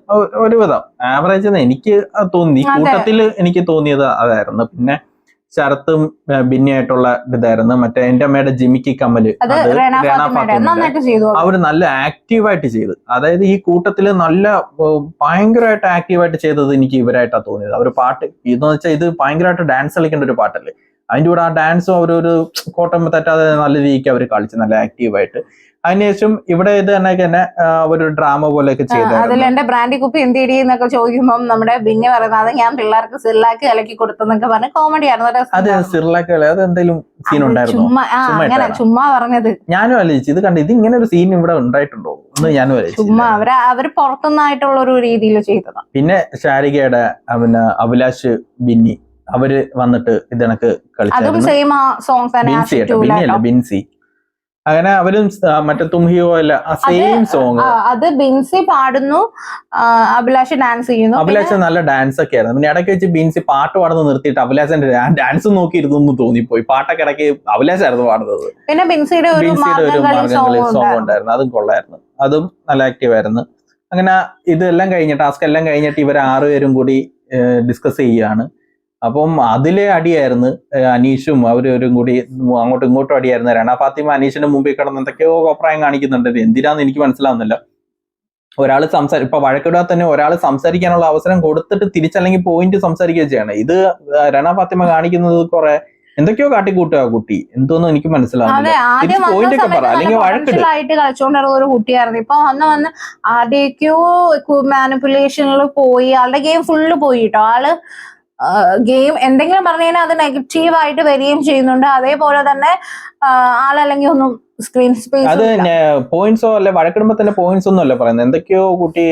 ഒരുവിധം ആവറേജ് എനിക്ക് തോന്നി, കൂട്ടത്തിൽ എനിക്ക് തോന്നിയത് അതായിരുന്നു. പിന്നെ ശരത്തും ബിന്നിയായിട്ടുള്ള ഇതായിരുന്നു. മറ്റേ എന്റെ അമ്മയുടെ ജിമിക്കി കമ്മല്, അവര് നല്ല ആക്റ്റീവായിട്ട് ചെയ്ത്. അതായത് ഈ കൂട്ടത്തില് നല്ല ഭയങ്കരമായിട്ട് ആക്റ്റീവായിട്ട് ചെയ്തത് എനിക്ക് ഇവരായിട്ടാണ് തോന്നിയത്. അവര് പാട്ട് ഇതെന്ന് വെച്ചാൽ ഇത് ഭയങ്കരമായിട്ട് ഡാൻസ് കളിക്കേണ്ട ഒരു പാട്ടല്ലേ, അതിന്റെ കൂടെ ആ ഡാൻസും അവരൊരു കോട്ടം തെറ്റാതെ നല്ല രീതിക്ക് അവർ കളിച്ചു, നല്ല ആക്റ്റീവായിട്ട്. അതിനുശേഷം ഇവിടെ ഇത് തന്നെ ഒരു ഡ്രാമ പോലെയൊക്കെ ചെയ്തു. അതിൽ എന്റെ ബ്രാൻഡി കുപ്പി എന്ത് എന്നൊക്കെ ചോദിക്കുമ്പോൾ നമ്മുടെ ബിന്നി പറയുന്നത് ഞാൻ പിള്ളേർക്ക് സിർലാക്ക് കലക്കി കൊടുത്തെന്നൊക്കെ പറഞ്ഞ് കോമഡി ആയിരുന്നു. അതെ, സിർലാക്ക് അത് എന്തെങ്കിലും സീൻ ഉണ്ടായിരുന്നു, ചുമ്മാ പറഞ്ഞത്. ഞാനും ആലോചിച്ചു ഇത് കണ്ട്, ഇത് ഇങ്ങനെ ഒരു സീൻ ഇവിടെ ഉണ്ടായിട്ടുണ്ടോ എന്ന് ഞാനും ആലോചിച്ചു. ചുമ്മാ അവര് പുറത്തുനിന്നായിട്ടുള്ള ഒരു രീതിയിൽ ചെയ്തതാണ്. പിന്നെ ശാരികയുടെ പിന്നെ അഭിലാഷ് ബിന്നി അവര് വന്നിട്ട് ഇതണക്ക് കളിച്ചായിരുന്നു. ബിൻസി അങ്ങനെ അവരും മറ്റേ തുംഹിയോ അല്ല സെയിം സോങ് അത് ബിൻസി പാടുന്നു, അഭിലാഷ് ഡാൻസ് ചെയ്യുന്നു. അഭിലാഷ് നല്ല ഡാൻസ് ഒക്കെ ആയിരുന്നു. പിന്നെ ഇടയ്ക്ക് വെച്ച് ബിൻസി പാട്ട് പാടുന്ന നിർത്തിയിട്ട് അഭിലാഷിന്റെ ഡാൻസ് നോക്കിയിരുന്നു തോന്നിപ്പോയി. പാട്ടൊക്കെ ഇടയ്ക്ക് അഭിലാഷായിരുന്നു പാടുന്നത്. പിന്നെ ബിൻസിയുടെ ഒരു മാർഗംകളി സോങ് ഉണ്ടായിരുന്നു, അതും കൊള്ളായിരുന്നു, അതും നല്ല ആക്റ്റീവ് ആയിരുന്നു. അങ്ങനെ ഇതെല്ലാം കഴിഞ്ഞിട്ട് ടാസ്ക് എല്ലാം കഴിഞ്ഞിട്ട് ഇവർ 6 പേരും കൂടി ഡിസ്കസ് ചെയ്യുകയാണ്. അപ്പം അതിലെ അടിയായിരുന്നു. അനീഷും അവരും കൂടി അങ്ങോട്ടും ഇങ്ങോട്ടും അടിയായിരുന്നു. രണ ഫാത്തിമ അനീഷിന്റെ മുമ്പിൽ കിടന്ന് എന്തൊക്കെയോ അഭിപ്രായം കാണിക്കുന്നുണ്ട്. എന്തിനാന്ന് എനിക്ക് മനസ്സിലാവുന്നില്ല. ഒരാൾ ഇപ്പൊ വഴക്കിടാൻ തന്നെ ഒരാൾ സംസാരിക്കാനുള്ള അവസരം കൊടുത്തിട്ട് തിരിച്ചല്ലെങ്കിൽ പോയിന്റ് സംസാരിക്കുകയും ചെയ്യണം. ഇത് രണ ഫാത്തിമ കാണിക്കുന്നത് കുറെ എന്തൊക്കെയോ കാട്ടിക്കൂട്ടുക കുട്ടി, എന്തോന്നും എനിക്ക് മനസ്സിലാവുന്നില്ല. പോയിന്റ് ഒക്കെ പറ, അല്ലെങ്കിൽ വഴക്കിടായിട്ട് കളിച്ചോണ്ടിരുന്ന ഒരു കുട്ടിയായിരുന്നു. ഇപ്പൊ വന്ന് ആദ്യമൊക്കെയോ മാനിപ്പുലേഷനിൽ പോയി, ആളുടെ ഗെയിം ഫുള്ള് പോയി കേട്ടോ. ആള് ഗെയിം എന്തെങ്കിലും പറഞ്ഞു കഴിഞ്ഞാൽ അത് നെഗറ്റീവായിട്ട് വരികയും ചെയ്യുന്നുണ്ട്. അതേപോലെ തന്നെ ആളല്ലെങ്കിൽ ഒന്നും സ്ക്രീൻ സ്പേസ് അത് പോയിന്റ്സോ അല്ലെ, വഴക്കിടുമ്പോ തന്നെ പോയിന്റ്സ് ഒന്നും അല്ല പറയുന്നത്. എന്തൊക്കെയോ കുട്ടി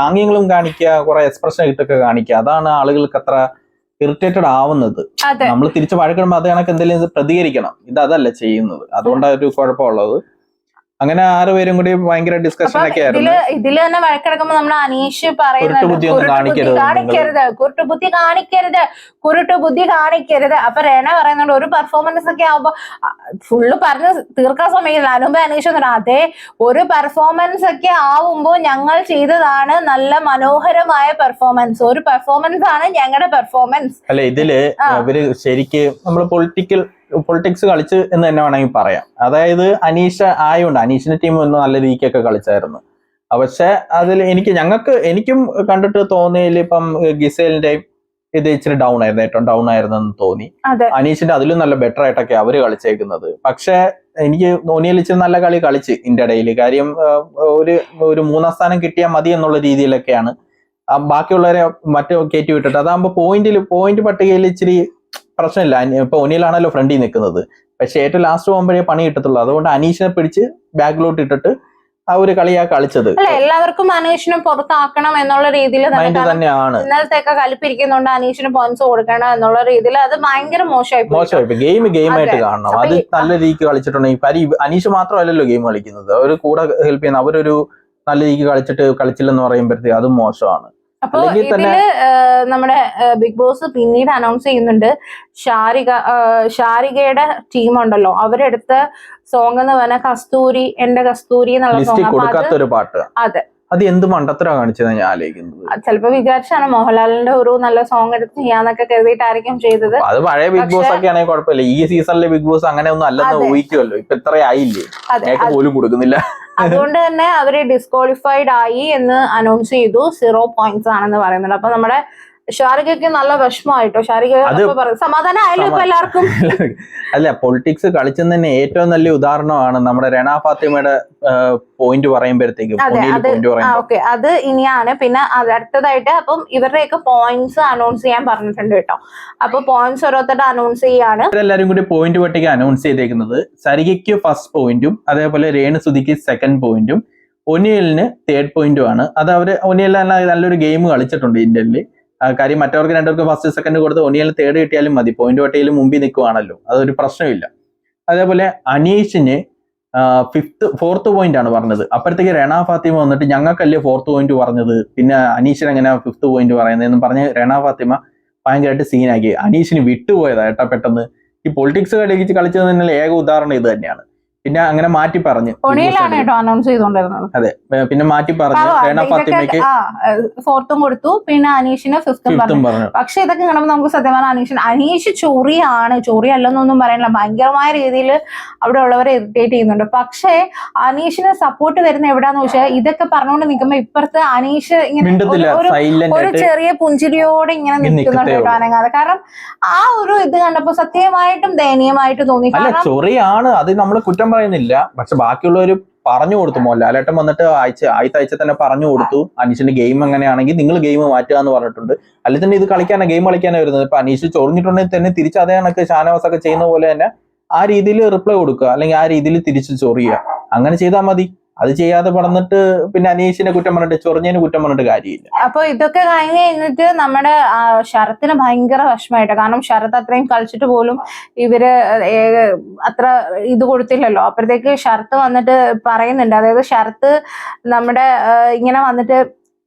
ആംഗ്യങ്ങളും കാണിക്കുക, കുറെ എക്സ്പ്രഷൻ ഇട്ടൊക്കെ കാണിക്കുക. അതാണ് ആളുകൾക്ക് അത്ര ഇറിറ്റേറ്റഡ് ആവുന്നത്. നമ്മൾ തിരിച്ച് വഴക്കിടുമ്പോ അത് കണക്ക് എന്തെങ്കിലും പ്രതികരിക്കണം. അതല്ല ചെയ്യുന്നത്. അതുകൊണ്ടാണ് ഒരു കുഴപ്പമുള്ളത്. അങ്ങനെ 6 പേരും കൂടി ഭയങ്കര ഡിസ്കഷൻ ഒക്കെ ആയിരുന്നു. ഇതില് തന്നെ വഴക്കിടക്കുമ്പോ നമ്മൾ അനീഷ് പറയുന്നത് കുരുട്ടുബുദ്ധി കാണിക്കരുത്. അപ്പൊ റേണ പറയുന്നുണ്ട് ഒരു പെർഫോമൻസ് ഒക്കെ ആവുമ്പോ ഫുള്ള് പറഞ്ഞ് തീർക്കാൻ സമയമില്ല. അനുമ്പ് അനീഷ് അതെ, ഒരു പെർഫോമൻസ് ഒക്കെ ആവുമ്പോ ഞങ്ങൾ ചെയ്തതാണ് നല്ല മനോഹരമായ പെർഫോമൻസ്. ഒരു പെർഫോമൻസ് ആണ് ഞങ്ങളുടെ പെർഫോമൻസ്. അല്ല, ഇതില് ഇവര് ശരിക്ക് നമ്മള് പൊളിറ്റിക്സ് കളിച്ച് എന്ന് തന്നെ വേണമെങ്കിൽ പറയാം. അതായത് അനീഷ് ആയതുകൊണ്ട് അനീഷിന്റെ ടീം ഒന്ന് നല്ല രീതിക്കൊക്കെ കളിച്ചായിരുന്നു. പക്ഷെ അതിൽ എനിക്കും കണ്ടിട്ട് തോന്നിയില്ല. ഇപ്പം ഗിസേലിന്റെയും ഇത് ഇച്ചിരി ഡൗൺ ആയിരുന്നു, ഏറ്റവും ഡൗൺ ആയിരുന്നെന്ന് തോന്നി. അനീഷിന്റെ അതിലും നല്ല ബെറ്റർ ആയിട്ടൊക്കെ അവര് കളിച്ചേക്കുന്നത്. പക്ഷെ എനിക്ക് ഒനിയൽ ഇച്ചിരി നല്ല കളി കളിച്ച് ഇന്ത്യ ഇടയിൽ. കാര്യം ഒരു 3ാം സ്ഥാനം കിട്ടിയാൽ മതി എന്നുള്ള രീതിയിലൊക്കെയാണ് ബാക്കിയുള്ളവരെ മറ്റു കയറ്റി വിട്ടിട്ട്. അതാകുമ്പോ പോയിന്റ് പട്ടികയിൽ ഇച്ചിരി പ്രശ്നമില്ല. ഇപ്പൊ ഒനിയിലാണല്ലോ ഫ്രണ്ടിൽ നിൽക്കുന്നത്. പക്ഷെ ഏറ്റവും ലാസ്റ്റ് പോകുമ്പോഴേ പണി കിട്ടത്തുള്ളൂ. അതുകൊണ്ട് അനീഷിനെ പിടിച്ച് ബാക്കിലോട്ട് ഇട്ടിട്ട് ആ ഒരു കളിയാ കളിച്ചത്. എല്ലാവർക്കും അനീഷിനെ പുറത്താക്കണം എന്നുള്ള രീതിയിൽ തന്നെയാണ്. ഇന്നലത്തെയൊക്കെ കളിപ്പിരിക്കുന്നുണ്ട്, അനീഷിന് പോയിന്റ്സ് കൊടുക്കണം എന്നുള്ള രീതിയിൽ. അത് ഭയങ്കര മോശമായി. ഗെയിമായിട്ട് കാണണം. അത് നല്ല രീതിക്ക് കളിച്ചിട്ടുണ്ടെങ്കിൽ അനീഷ് മാത്രമല്ലല്ലോ ഗെയിം കളിക്കുന്നത്, അവർ കൂടെ ഹെൽപ്പ് ചെയ്യുന്ന. അവരൊരു നല്ല രീതിക്ക് കളിച്ചില്ലെന്ന് പറയുമ്പോഴത്തേക്ക് അതും മോശമാണ്. അപ്പൊ ഇതില് നമ്മുടെ ബിഗ് ബോസ് പിന്നീട് അനൗൺസ് ചെയ്യുന്നുണ്ട്, ഷാരികയുടെ ടീം ഉണ്ടല്ലോ, അവരെടുത്ത സോങ് എന്ന് പറഞ്ഞാൽ കസ്തൂരി എന്റെ കസ്തൂരി എന്നുള്ള സോങ്. അതെ, അത് എന്ത് മണ്ടത്തരാ കാണിച്ചത് ഞാൻ ആലോചിക്കുന്നത്. ചിലപ്പോ വിചാരിച്ചാണ് മോഹൻലാലിന്റെ ഒരു നല്ല സോങ് എടുത്ത് ചെയ്യാന്നൊക്കെ കരുതിയിട്ടായിരിക്കും ചെയ്തത്. അത് പഴയ ബിഗ് ബോസ് ഒക്കെ ആണെങ്കിൽ കുഴപ്പമില്ല. ഈ സീസണിലെ ബിഗ് ബോസ് അങ്ങനെ ഒന്നും അല്ലെന്ന് ഊഹിക്കുമല്ലോ. ഇപ്പൊ ഇത്ര ആയില്ലേ, പോലും കൊടുക്കുന്നില്ല. അതുകൊണ്ട് തന്നെ അവര് ഡിസ്ക്വാളിഫൈഡ് ആയി എന്ന് അനൗൺസ് ചെയ്തു. 0 points ആണെന്ന് പറയുന്നുണ്ട്. അപ്പൊ നമ്മുടെ ഷാരികയ്ക്ക് നല്ല വിഷമമായിട്ടോ. ഷാരിക സമാധാനം ആയാലും ഇപ്പൊ എല്ലാവർക്കും. അല്ല, പൊളിറ്റിക്സ് കളിച്ചെന്ന് തന്നെ ഏറ്റവും നല്ല ഉദാഹരണമാണ് നമ്മുടെ രണ ഫാത്തിമയുടെ പോയിന്റ് പറയുമ്പോഴത്തേക്കും. ഓക്കെ, അത് ഇനിയാണ്. പിന്നെ അടുത്തതായിട്ട് അപ്പം ഇവരുടെയൊക്കെ പോയിന്റ്സ് അനൗൺസ് ചെയ്യാൻ പറഞ്ഞിട്ടുണ്ട് കേട്ടോ. അപ്പൊ പോയിന്റ്സ് ഓരോരുത്തരുടെ അനൗൺസ് ചെയ്യാണ്. എല്ലാവരും കൂടി പോയിന്റ് പട്ടിക അനൗൺസ് ചെയ്തേക്കുന്നത്. സരികയ്ക്ക് 1st പോയിന്റും അതേപോലെ രേണുസുതിക്ക് 2nd പോയിന്റും ഒനിയലിന് 3rd പോയിന്റും ആണ്. അത് ഒനിയൽ നല്ലൊരു ഗെയിം കളിച്ചിട്ടുണ്ട് ഇന്ത്യയിൽ. കാര്യം മറ്റവർക്ക് 2 പേർക്ക് 1st 2nd കൊടുത്ത് ഒനിയൽ 3rd കിട്ടിയാലും മതി. പോയിന്റ് പട്ടികയിൽ മുമ്പിൽ നിൽക്കുവാണല്ലോ, അതൊരു പ്രശ്നമില്ല. അതേപോലെ അനീഷിന് 4th പോയിന്റ് ആണ് പറഞ്ഞത്. അപ്പോഴത്തേക്ക് രണ ഫാത്തിമ വന്നിട്ട് ഞങ്ങൾക്കല്ലേ 4th പോയിന്റ് പറഞ്ഞത്, പിന്നെ അനീഷിന് എങ്ങനെ 5th പോയിന്റ് പറയുന്നതെന്ന് പറഞ്ഞ് രണ ഫാത്തിമ ഭയങ്കരമായിട്ട് സീനാക്കി. അനീഷിന് വിട്ടുപോയതാ ഏട്ടാ പെട്ടെന്ന്. ഈ പൊളിറ്റിക്സ് കളിച്ചത് തന്നെ ഏക ഉദാഹരണം ഇത് തന്നെയാണ്. പിന്നെ അങ്ങനെ മാറ്റി പറഞ്ഞു. അതെ, പിന്നെ മാറ്റി പറഞ്ഞു രണ ഫാത്തിമയ്ക്ക് 4th കൊടുത്തു, പിന്നെ അനീഷിന് 5th പറഞ്ഞു. പക്ഷെ ഇതൊക്കെ കാണുമ്പോൾ നമുക്ക് സത്യം പറഞ്ഞാൽ അനീഷ് ചൊറിയല്ലെന്നൊന്നും പറയാനില്ല. ഭയങ്കരമായ രീതിയിൽ അവിടെ ഉള്ളവരെ ഇറിറ്റേറ്റ് ചെയ്യുന്നുണ്ട്. പക്ഷേ അനീഷിന് സപ്പോർട്ട് വരുന്ന എവിടാന്ന് വെച്ചാൽ ഇതൊക്കെ പറഞ്ഞുകൊണ്ട് നിൽക്കുമ്പോ ഇപ്പുറത്ത് അനീഷ് ഇങ്ങനെ ഒരു ചെറിയ പുഞ്ചിരിയോടെ ഇങ്ങനെ നിൽക്കുന്നുണ്ട് കേട്ടോ, അനങ്ങാതെ. കാരണം ആ ഒരു ഇത് കണ്ടപ്പോ സത്യമായിട്ടും ദയനീയമായിട്ട് തോന്നി. ചൊറിയാണ്, അത് നമ്മൾ കുറ്റം പറയുന്നില്ല. പക്ഷെ ബാക്കിയുള്ളവർ പറഞ്ഞു കൊടുത്തു. ലാലേട്ടൻ വന്നിട്ട് ആഴ്ച തന്നെ പറഞ്ഞു കൊടുത്തു, അനീഷിന്റെ ഗെയിം എങ്ങനെയാണെങ്കിൽ നിങ്ങൾ ഗെയിം മാറ്റുക എന്ന് പറഞ്ഞിട്ടുണ്ട്. അല്ലെങ്കിൽ തന്നെ ഇത് ഗെയിം കളിക്കാനാണ് വരുന്നത്. ഇപ്പൊ അനീഷ് ചൊറിഞ്ഞിട്ടുണ്ടെങ്കിൽ തന്നെ തിരിച്ച് അതേ കണക്ക് ഷാനവാസ് ഒക്കെ ചെയ്യുന്ന പോലെ തന്നെ ആ രീതിയിൽ റിപ്ലൈ കൊടുക്കുക, അല്ലെങ്കിൽ ആ രീതിയിൽ തിരിച്ച് ചൊറിയുക. അങ്ങനെ ചെയ്താൽ മതി. അത് ചെയ്യാതെ പറഞ്ഞിട്ട് പിന്നെ അനീഷിനെ കുറ്റം പറഞ്ഞിട്ട് ചൊറിഞ്ഞതിന് കുറ്റം പറഞ്ഞിട്ട് കാര്യമില്ല. അപ്പൊ ഇതൊക്കെ കഴിഞ്ഞ് കഴിഞ്ഞിട്ട് നമ്മുടെ ശരത്തിന് ഭയങ്കര വിഷമായിട്ട്, കാരണം ശരത്ത് അത്രയും കളിച്ചിട്ട് പോലും ഇവര് അത്ര ഇത് കൊടുത്തില്ലല്ലോ. അപ്പോഴത്തേക്ക് ശരത്ത് വന്നിട്ട് പറയുന്നുണ്ട്, അതായത് ശരത്ത് നമ്മുടെ ഇങ്ങനെ വന്നിട്ട്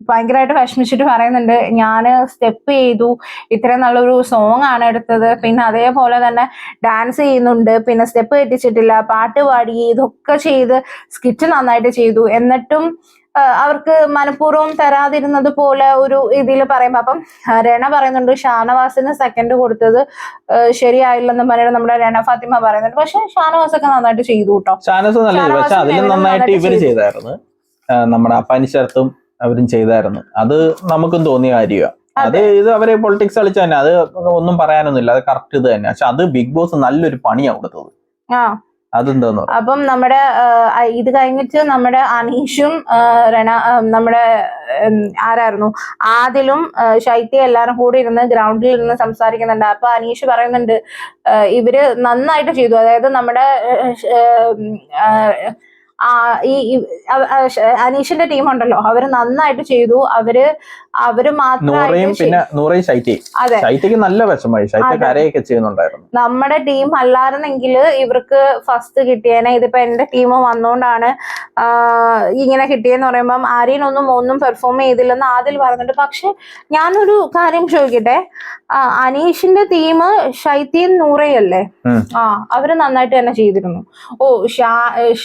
ഭയങ്കരമായിട്ട് വിഷമിച്ചിട്ട് പറയുന്നുണ്ട്, ഞാന് സ്റ്റെപ്പ് ചെയ്തു, ഇത്രയും നല്ലൊരു സോങ് ആണ് എടുത്തത്, പിന്നെ അതേപോലെ തന്നെ ഡാൻസ് ചെയ്യുന്നുണ്ട്, പിന്നെ സ്റ്റെപ്പ് തെറ്റിച്ചിട്ടില്ല, പാട്ട് പാടി, ഇതൊക്കെ ചെയ്ത് സ്കിറ്റ് നന്നായിട്ട് ചെയ്തു, എന്നിട്ടും അവർക്ക് മനഃപൂർവ്വം തരാതിരുന്നത് പോലെ ഒരു ഇതിൽ പറയുമ്പോ, അപ്പം രണ പറയുന്നുണ്ട് ഷാനവാസിന് സെക്കൻഡ് കൊടുത്തത് ശരിയായില്ലെന്ന് പറഞ്ഞിട്ട് നമ്മുടെ രണ ഫാത്തിമ പറയുന്നുണ്ട്. പക്ഷെ ഷാനവാസ് ഒക്കെ നന്നായിട്ട് ചെയ്തു കേട്ടോ. ഷാനവാസ് നല്ല, പക്ഷെ അതിലും നന്നായിട്ട് ഇവര് ചെയ്തായിരുന്നു, നമ്മുടെ അപ്പാനിശരത്തും അവരും ചെയ്തായിരുന്നു. അത് നമുക്കും തോന്നിയ കാര്യമാണ്. അത് ഇത് അവരെ പൊളിറ്റിക്സ് കളിച്ച തന്നെ, അത് ഒന്നും പറയാനൊന്നുമില്ല, അത് കറക്റ്റ് ഇത് തന്നെ. പക്ഷെ അത് ബിഗ് ബോസ് നല്ലൊരു പണിയാണ് കൊടുത്തത്. അതെന്താന്ന് പറയാം. അപ്പം നമ്മുടെ ഇത് കഴിഞ്ഞിട്ട് നമ്മുടെ അനീഷും നമ്മുടെ ആരായിരുന്നു ആദിലും ശൈത്യ എല്ലാരും കൂടി ഇരുന്ന് ഗ്രൗണ്ടിൽ ഇരുന്ന് സംസാരിക്കുന്നുണ്ട്. അപ്പൊ അനീഷ് പറയുന്നുണ്ട് ഇവര് നന്നായിട്ട് ചെയ്തു, അതായത് നമ്മുടെ അനീഷിന്റെ ടീം ഉണ്ടല്ലോ, അവര് നന്നായിട്ട് ചെയ്തു, അവര് മാത്രം. പിന്നെ നൂറയും ശൈത്യക്ക് നല്ല വിഷമായി, ശൈത്യ കരയൊക്കെ ചെയ്യുന്നുണ്ടായിരുന്നു. നമ്മുടെ ടീം അല്ലായിരുന്നെങ്കിൽ ഇവർക്ക് ഫസ്റ്റ് കിട്ടിയേനെ. ഇതിപ്പോ എന്റെ ടീം വന്നോണ്ടാണ് ഇങ്ങനെ കിട്ടിയെന്ന് പറയുമ്പം ആര്യനൊന്നും പെർഫോം ചെയ്തില്ലെന്ന് ആദിൽ പറയുന്നുണ്ട്. പക്ഷെ ഞാനൊരു കാര്യം ചോദിക്കട്ടെ, അനീഷിന്റെ ടീം ശൈത്യയും നൂറയല്ലേ, അവര് നന്നായിട്ട് തന്നെ ചെയ്തിരുന്നു.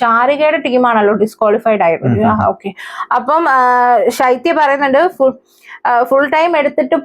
ഷാരികയുടെ ടീമാണല്ലോ ഡിസ്ക്വാളിഫൈഡ് ആയത്. ഓക്കെ, അപ്പം ശൈത്യ പറയുന്നുണ്ട് ഫുൾ ടൈം എടുത്തിട്ട്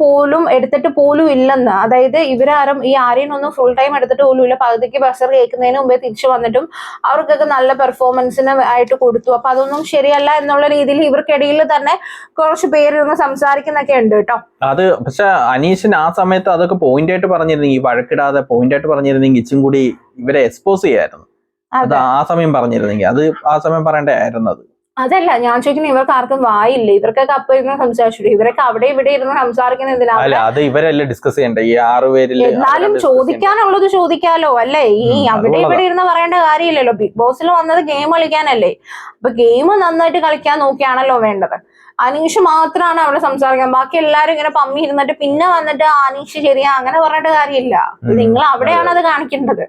പോലും ഇല്ലെന്ന്. അതായത് ഇവരാരും ഈ ആര്യനൊന്നും ഫുൾ ടൈം എടുത്തിട്ട് പോലും ഇല്ല, പകുതിക്ക് ബസർ കേൾക്കുന്നതിന് മുമ്പേ തിരിച്ചു വന്നിട്ടും അവർക്കൊക്കെ നല്ല പെർഫോമൻസിന് ആയിട്ട് കൊടുത്തു. അപ്പൊ അതൊന്നും ശരിയല്ല എന്നുള്ള രീതിയിൽ ഇവർക്കിടയിൽ തന്നെ കുറച്ച് പേരിരുന്ന് സംസാരിക്കുന്നൊക്കെ ഉണ്ട് കേട്ടോ. അത് പക്ഷെ അനീഷിന് ആ സമയത്ത് അതൊക്കെ പോയിന്റ് ആയിട്ട് പറഞ്ഞിരുന്നെങ്കിൽ, വഴക്കിടാതെ പോയിന്റ് ആയിട്ട് പറഞ്ഞിരുന്നെങ്കിൽ ഇച്ചും കൂടി ഇവരെ എക്സ്പോസ് ചെയ്യായിരുന്നു. അത് ആ സമയം പറഞ്ഞിരുന്നെങ്കിൽ, അത് ആ സമയം പറയേണ്ടതായിരുന്നു. അതല്ല ഞാൻ ചോദിക്കുന്നത്, ഇവർക്ക് ആർക്കും വായില്ല, ഇവർക്കൊക്കെ അപ്പൊ ഇരുന്ന് സംസാരിച്ചു, ഇവരൊക്കെ അവിടെ ഇവിടെ ഇരുന്ന് സംസാരിക്കുന്ന എന്തിനാണ് ഡിസ്കസ് ചെയ്യണ്ടേ ഈ 6 പേരിൽ? എന്നാലും ചോദിക്കാനുള്ളത് ചോദിക്കാലോ അല്ലേ, ഈ അവിടെ ഇവിടെ ഇരുന്ന് പറയേണ്ട കാര്യമില്ലല്ലോ. ബിഗ് ബോസിൽ വന്നത് ഗെയിം കളിക്കാനല്ലേ, അപ്പൊ ഗെയിം നന്നായിട്ട് കളിക്കാൻ നോക്കിയാണല്ലോ വേണ്ടത്. അനീഷ് മാത്രമാണ് അവിടെ സംസാരിക്കാൻ, ബാക്കി എല്ലാരും ഇങ്ങനെ പമ്മി ഇരുന്നിട്ട് പിന്നെ വന്നിട്ട് അനീഷ് ശരിയാ അങ്ങനെ പറഞ്ഞിട്ട് കാര്യമില്ല. നിങ്ങൾ അവിടെയാണ് അത് കാണിക്കേണ്ടത്.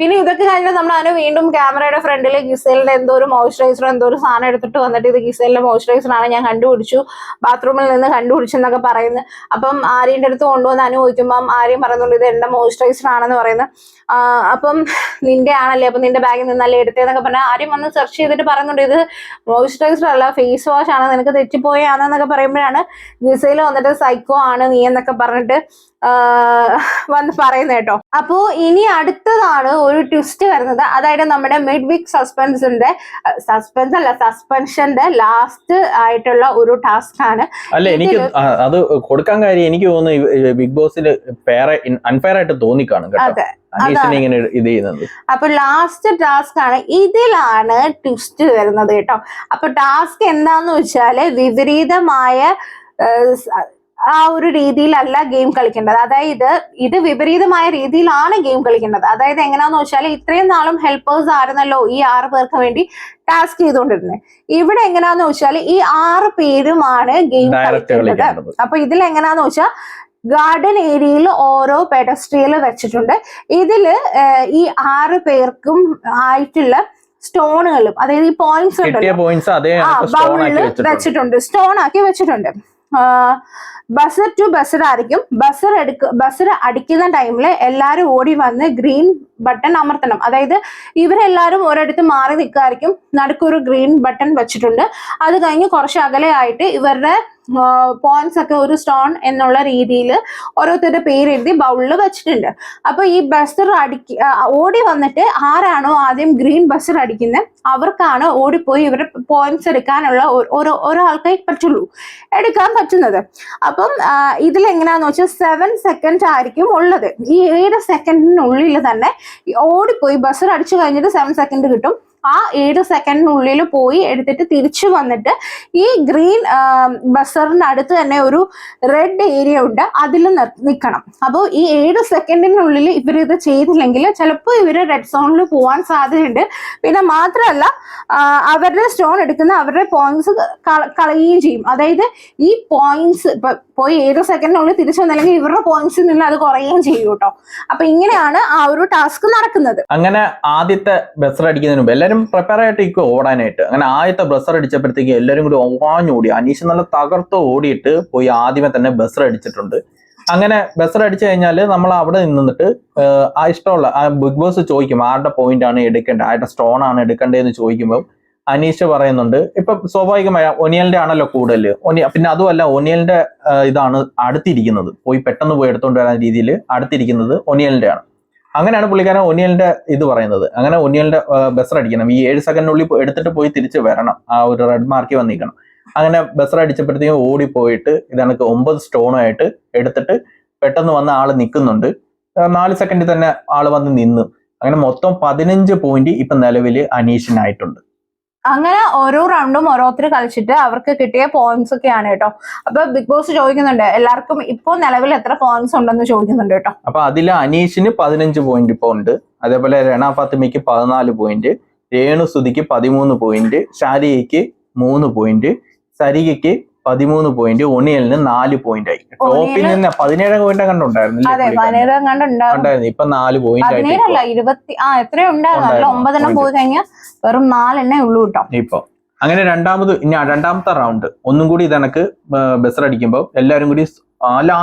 പിന്നെ ഇതൊക്കെ കഴിഞ്ഞാൽ നമ്മൾ അനു വീണ്ടും ക്യാമറയുടെ ഫ്രണ്ടിൽ ഗിസേലിന്റെ എന്തോ ഒരു മോയ്സ്ചറൈസറോ എന്തോ ഒരു സാധനം എടുത്തിട്ട് വന്നിട്ട് ഇത് ഗിസേലിന്റെ മോയ്സ്ചറൈസർ ആണ്, ഞാൻ കണ്ടുപിടിച്ചു, ബാത്റൂമിൽ നിന്ന് കണ്ടുപിടിച്ചെന്നൊക്കെ പറയുന്നത്. അപ്പം ആര്യന്റെ അടുത്ത് കൊണ്ടുവന്ന് അനു ചോദിക്കുമ്പം ആര്യം പറയുന്നുണ്ട് ഇത് എന്റെ മോയ്സ്ചറൈസർ ആണെന്ന് പറയുന്നത്. അപ്പം നിന്റെ ആണല്ലേ, അപ്പൊ നിന്റെ ബാഗിൽ നിന്നല്ലേ എടുത്തേന്നൊക്കെ പറഞ്ഞാൽ ആര്യം വന്ന് സെർച്ച് ചെയ്തിട്ട് പറയുന്നുണ്ട് ഇത് മോയ്സ്ചറൈസർ അല്ല ഫേസ് വാഷ് ആണ്, നിനക്ക് തെറ്റിപ്പോയാണെന്നൊക്കെ പറയുമ്പോഴാണ് ഗിസേൽ വന്നിട്ട് സൈക്കോ ആണ് നീ എന്നൊക്കെ പറഞ്ഞിട്ട് വന്ന് പറയുന്നത് കേട്ടോ. അപ്പോ ഇനി അടുത്തതാണ് ഒരു ട്വിസ്റ്റ് വരുന്നത്, അതായത് നമ്മുടെ മിഡ് വീക്ക് സസ്പെൻഷന്റെ ലാസ്റ്റ് ആയിട്ടുള്ള ഒരു ടാസ്ക് ആണ്. അല്ല എനിക്ക് അത് കൊടുക്കാൻ കാര്യം എനിക്ക് തോന്നുന്നു ബിഗ് ബോസിൽ അൺഫെയർ ആയിട്ട് തോന്നിക്കാണും കേട്ടോ. അപ്പൊ ലാസ്റ്റ് ടാസ്ക് ആണ്, ഇതിലാണ് ട്വിസ്റ്റ് വരുന്നത് കേട്ടോ. അപ്പൊ ടാസ്ക് എന്താന്ന് വെച്ചാല് വിപരീതമായ ആ ഒരു രീതിയിലല്ല ഗെയിം കളിക്കേണ്ടത്, അതായത് ഇത് വിപരീതമായ രീതിയിലാണ് ഗെയിം കളിക്കേണ്ടത്. അതായത് എങ്ങനെയാന്ന് വെച്ചാൽ ഇത്രയും നാളും ഹെൽപ്പേഴ്സ് ആയിരുന്നല്ലോ ഈ 6 പേർക്ക് വേണ്ടി ടാസ്ക് ചെയ്തുകൊണ്ടിരുന്നത്. ഇവിടെ എങ്ങനെയാന്ന് വെച്ചാൽ ഈ 6 പേരുമാണ് ഗെയിം കളിക്കേണ്ടത്. അപ്പൊ ഇതിൽ എങ്ങനെയാന്ന് വെച്ചാൽ ഗാർഡൻ ഏരിയയിൽ ഓരോ പെഡസ്ട്രിയൽ വെച്ചിട്ടുണ്ട്. ഇതില് ഈ 6 പേർക്കും ആയിട്ടുള്ള സ്റ്റോണുകളും, അതായത് ഈ പോയിന്റ്സ് ബൗളില് വെച്ചിട്ടുണ്ട്, സ്റ്റോൺ ആക്കി വെച്ചിട്ടുണ്ട്. ബസർ ടു ബസർ ആയിരിക്കും. ബസർ അടിക്കുന്ന ടൈമിൽ എല്ലാരും ഓടി വന്ന് ഗ്രീൻ ബട്ടൺ അമർത്തണം. അതായത് ഇവരെല്ലാരും ഒരിടത്ത് മാറി നിൽക്കായിരിക്കും, നടുക്കൊരു ഗ്രീൻ ബട്ടൺ വെച്ചിട്ടുണ്ട്. അത് കഴിഞ്ഞ് കുറച്ച് അകലെ ആയിട്ട് ഇവരുടെ പോയിന്റ്സ് ഒക്കെ ഒരു സ്റ്റോൺ എന്നുള്ള രീതിയിൽ ഓരോരുത്തരുടെ പേര് എഴുതി ബൗളിൽ വെച്ചിട്ടുണ്ട്. അപ്പൊ ഈ ബസർ ഓടി വന്നിട്ട് ആരാണോ ആദ്യം ഗ്രീൻ ബസർ അടിക്കുന്നത് അവർക്കാണ് ഓടിപ്പോയി ഇവരുടെ പോയിന്റ്സ് എടുക്കാനുള്ള ഒരാൾക്കേ എടുക്കാൻ പറ്റുന്നത്. അപ്പം ഇതിലെങ്ങനെയാന്ന് വെച്ചാൽ 7 സെക്കൻഡ് ആയിരിക്കും ഉള്ളത്. ഈ 7 സെക്കൻഡിനുള്ളിൽ തന്നെ ഓടിപ്പോയി ബസർ അടിച്ചു കഴിഞ്ഞിട്ട് 7 സെക്കൻഡ് കിട്ടും. ആ 7 സെക്കൻഡിനുള്ളിൽ പോയി എടുത്തിട്ട് തിരിച്ചു വന്നിട്ട് ഈ ഗ്രീൻ ബസറിന്റെ അടുത്ത് തന്നെ ഒരു റെഡ് ഏരിയ ഉണ്ട്, അതിൽ നിൽക്കണം. അപ്പോൾ ഈ 7 സെക്കൻഡിനുള്ളിൽ ഇവരിത് ചെയ്തില്ലെങ്കിൽ ചിലപ്പോൾ ഇവര് റെഡ് സോണിൽ പോകാൻ സാധ്യതയുണ്ട്. പിന്നെ മാത്രമല്ല അവരുടെ സ്റ്റോൺ എടുക്കുന്ന അവരുടെ പോയിന്റ്സ് കളയുകയും ചെയ്യും. അതായത് ഈ പോയിന്റ്സ് പോയി 7 സെക്കൻഡിനുള്ളിൽ തിരിച്ചു വന്നില്ലെങ്കിൽ ഇവരുടെ പോയിന്റ്സിൽ നിന്ന് അത് കുറയുകയും ചെയ്യും കേട്ടോ. അപ്പൊ ഇങ്ങനെയാണ് ആ ഒരു ടാസ്ക് നടക്കുന്നത്. അങ്ങനെ ആദ്യത്തെ ബസർ അടിക്കുന്നതിന് മുമ്പ് എല്ലാവരും പ്രിപ്പയർ ആയിട്ട് ഓടാനായിട്ട്. അങ്ങനെ ആദ്യത്തെ ബസർ അടിച്ചപ്പോഴത്തേക്ക് എല്ലാവരും കൂടി ഓടി. അനീഷ് നല്ല തകർത്ത് ഓടിയിട്ട് പോയി ആദ്യമേ തന്നെ ബസർ അടിച്ചിട്ടുണ്ട്. അങ്ങനെ ബസർ അടിച്ചു കഴിഞ്ഞാൽ നമ്മൾ അവിടെ നിന്നിട്ട് ആ ഇഷ്ടമുള്ള ബിഗ് ബോസ് ചോദിക്കും ആരുടെ പോയിന്റ് ആണ് എടുക്കേണ്ടത്, ആരുടെ സ്റ്റോൺ ആണ് എടുക്കേണ്ടതെന്ന് ചോദിക്കുമ്പോൾ അനീഷ് പറയുന്നുണ്ട് ഇപ്പൊ സ്വാഭാവികമായ ഒനിയലിന്റെ ആണല്ലോ കൂടുതൽ. പിന്നെ അതുമല്ല ഒനിയലിന്റെ ഇതാണ് അടുത്തിരിക്കുന്നത്, പോയി പെട്ടെന്ന് പോയി എടുത്തുകൊണ്ട് വരാൻ രീതിയിൽ അടുത്തിരിക്കുന്നത് ഒനിയലിന്റെ ആണ്. അങ്ങനെയാണ് പുള്ളിക്കാരൻ ഒനിയലിന്റെ ഇത് പറയുന്നത്. അങ്ങനെ ഒനിയലിന്റെ ബസർ അടിക്കണം, ഈ 7 സെക്കൻഡിനുള്ളിൽ എടുത്തിട്ട് പോയി തിരിച്ച് വരണം, ആ ഒരു റെഡ് മാർക്കിൽ വന്നിരിക്കണം. അങ്ങനെ ബസർ അടിച്ചപ്പോഴത്തേക്കും ഓടിപ്പോയിട്ട് ഇതണക്ക് 9 സ്റ്റോണുമായിട്ട് എടുത്തിട്ട് പെട്ടെന്ന് വന്ന ആള് നിൽക്കുന്നുണ്ട്. 4 സെക്കൻഡിൽ തന്നെ ആള് വന്ന് നിന്ന്. അങ്ങനെ മൊത്തം 15 പോയിന്റ് ഇപ്പൊ നിലവിൽ അനീഷിനായിട്ടുണ്ട്. അങ്ങനെ ഓരോ റൗണ്ടും ഓരോരുത്തർ കളിച്ചിട്ട് അവർക്ക് കിട്ടിയ പോയിന്റ്സ് ഒക്കെയാണ് കേട്ടോ. അപ്പൊ ബിഗ് ബോസ് ചോദിക്കുന്നുണ്ട് എല്ലാവർക്കും ഇപ്പൊ നിലവിൽ എത്ര പോയിന്റ്സ് ഉണ്ടെന്ന് ചോദിക്കുന്നുണ്ട് കേട്ടോ. അപ്പൊ അതിൽ അനീഷിന് 15 പോയിന്റ് ഇപ്പൊ ഉണ്ട്. അതേപോലെ രണ ഫാത്തിമയ്ക്ക് 14 പോയിന്റ്, രേണു സുധിക്ക് 13 പോയിന്റ്, ഷാരിയയ്ക്ക് 3 പോയിന്റ്, സരികയ്ക്ക് 13 പോയിന്റ്, ഒനിയലിന് 4 പോയിന്റ് ആയി. ടോപ്പിൽ നിന്ന് 17 പോയിന്റ് കണ്ടുണ്ടായിരുന്നു. ഇപ്പൊ 4 പോയിന്റ് എത്രയോ ഉണ്ടായിരുന്നു, 9 പോയി കഴിഞ്ഞാൽ വെറും 4 ഉള്ളൂ കേട്ടോ ഇപ്പൊ. അങ്ങനെ രണ്ടാമത്തെ റൗണ്ട് ഒന്നും കൂടി ഇതണക്ക് ബസർ അടിക്കുമ്പോൾ എല്ലാരും കൂടി